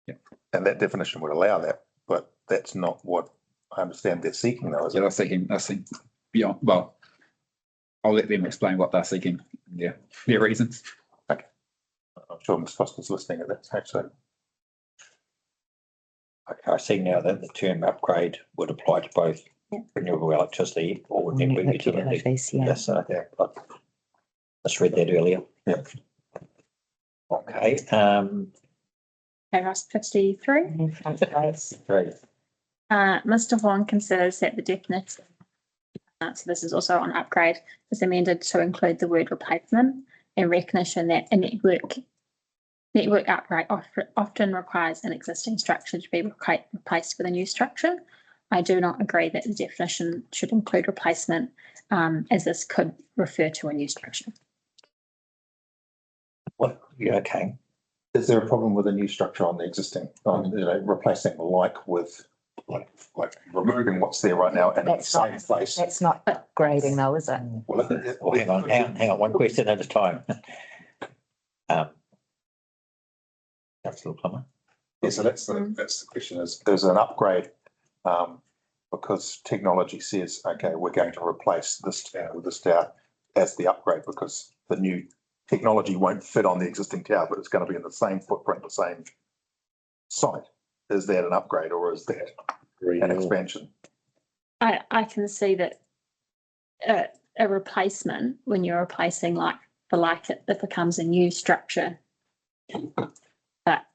Yeah, and that definition would allow that, but that's not what I understand they're seeking, though. Is it? They're seeking beyond. Well, I'll let them explain what they're seeking. Yeah, their reasons. Okay, I'm sure Ms. Foster's listening at that stage. So. Okay, I see now that the term upgrade would apply to both renewable electricity or network utilities. Yeah. Yes, I just read that earlier. Yeah. Okay. Paragraph 53. Great. Mr. Horn considers that the definition, so this is also on upgrade, is amended to include the word replacement, and recognition that a network upgrade often requires an existing structure to be replaced with a new structure. I do not agree that the definition should include replacement, as this could refer to a new structure. Well, yeah, okay. Is there a problem with a new structure on the existing, replacing with removing what's there right now and in the same place? That's not upgrading though, is it? Well, hang on, one question at a time. Councillor Plummer. Yeah, so that's the question, is there's an upgrade because technology says, okay, we're going to replace this tower with this tower as the upgrade, because the new technology won't fit on the existing tower, but it's going to be in the same footprint, the same site. Is that an upgrade, or is that an expansion? I can see that a replacement, when you're replacing like for like, it becomes a new structure. But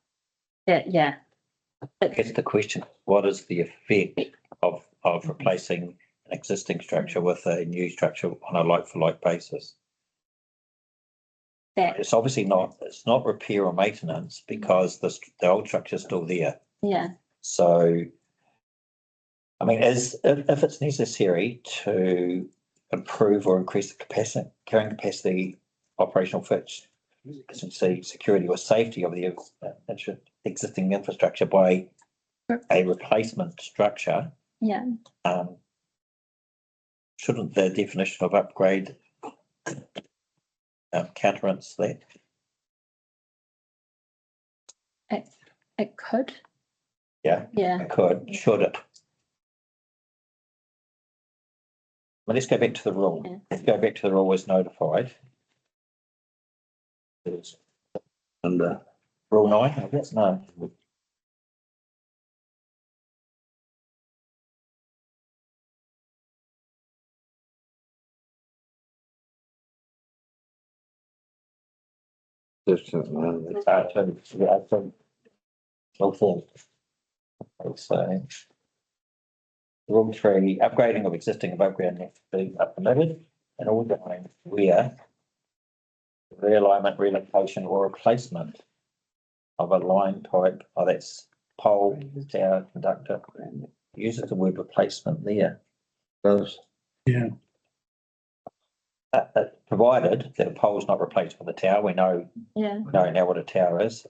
yeah. I guess the question, what is the effect of replacing an existing structure with a new structure on a like-for-like basis? It's obviously not, it's not repair or maintenance, because the old structure is still there. Yeah. So, I mean, if it's necessary to improve or increase the carrying capacity, operational efficiency, security or safety of the existing infrastructure by a replacement structure, yeah, shouldn't the definition of upgrade counterbalance that? it could. Yeah. Yeah. It could. Should it? Well, let's go back to the rule. Yeah. Let's go back to the rule as notified. It's Under, Rule 9, I guess, no. Rule 4. So, Rule 3, upgrading of existing above ground net are permitted and all times where realignment, relocation or replacement of a line type, oh, that's pole, tower, conductor, uses the word replacement there. does, Provided that a pole is not replaced with a tower, we know Yeah, now what a tower is.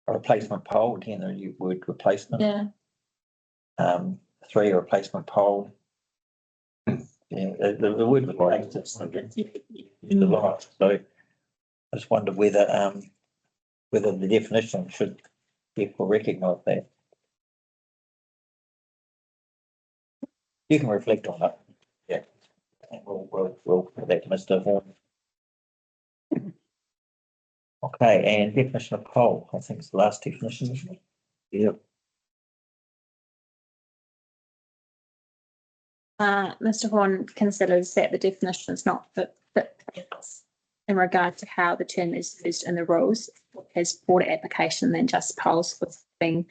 A replacement pole, again, the word replacement. yeah. 3, a replacement pole. Yeah, the word replacement is used a lot, so I just wonder whether the definition should therefore recognise that. You can reflect on it. Yeah. And we'll put that to Mr. Vaughan. Okay, and definition of pole, I think it's the last definition, isn't it? yep, Mr. Horn considers that the definition is not fit in regard to how the term is used in the rules. It has broader application than just poles within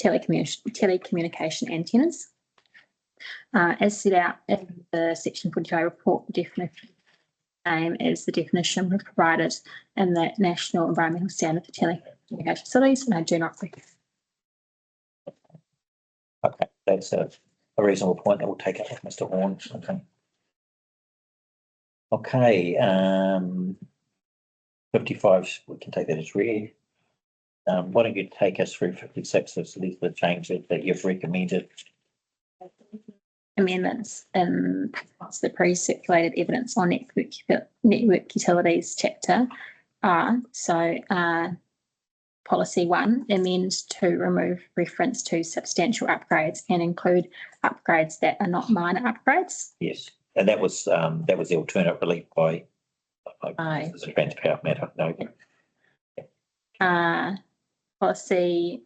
telecommunication antennas. As set out in the section 42 report, the definition name is the definition provided in the National Environmental Standard for Telecommunication Facilities, and I do not think. Okay, that's a reasonable point that we'll take up with Mr. Horn. Okay. Okay, 55, we can take that as read. Why don't you take us through 56? So these are the changes that you've recommended. Amendments in the pre-circulated evidence on network utilities chapter are policy 1, amend to remove reference to substantial upgrades and include upgrades that are not minor upgrades. Yes, and that was the alternate relief by the transparent matter. No. Policy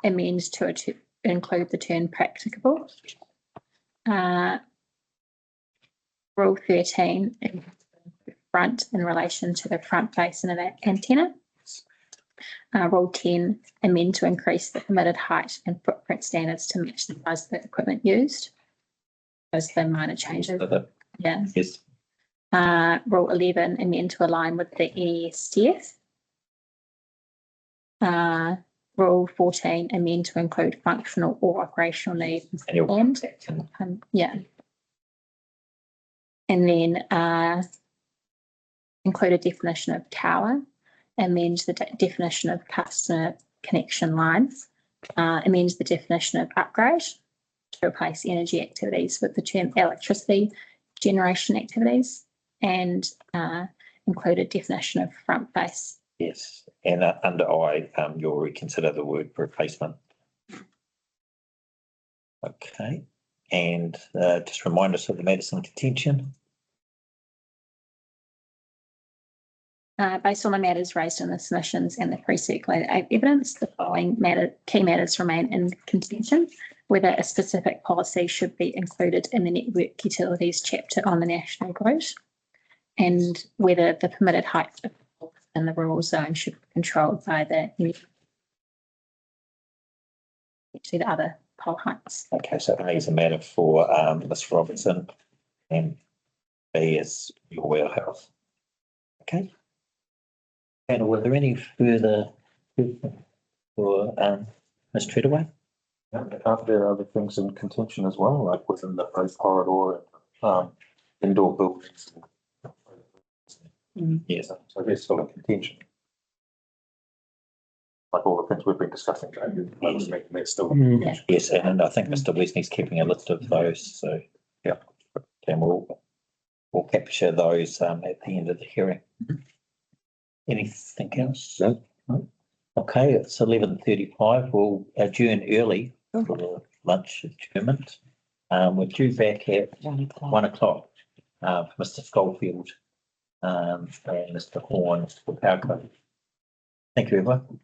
amend to include the term practicable. Rule 13, front in relation to the front face of that antenna. Rule 10, amend to increase the permitted height and footprint standards to match the size of the equipment used. Those are the minor changes. Yeah. Yes. Rule 11, amend to align with the NESTF. Rule 14, amend to include functional or operational needs. And then include a definition of tower, amend the definition of customer connection lines, amend the definition of upgrade to replace energy activities with the term electricity generation activities, and include a definition of front face. Yes, and under I, you'll reconsider the word replacement. Okay, and just remind us of the matters in contention. Based on the matters raised in the submissions and the pre-circulated evidence, the following key matters remain in contention: whether a specific policy should be included in the network utilities chapter on the national grid, and whether the permitted height in the rural zone should be controlled by the other pole heights. Okay, so A is a matter for Ms. Robinson, and B is your warehouse. Okay. And were there any further for Ms. Treadaway? Aren't there other things in contention as well, like within the road corridor and indoor buildings? Yes. So they're still in contention. Like all the things we've been discussing, they're still. Yeah. Yes, and I think Mr. Wesley's keeping a list of those, so yeah. And we'll capture those at the end of the hearing. Anything else? No. Okay, it's 11:35. We'll adjourn early for lunch adjournment. We're due back at 1 o'clock. Mr. Schofield, and Mr. Horn for PowerCo. Thank you, everyone.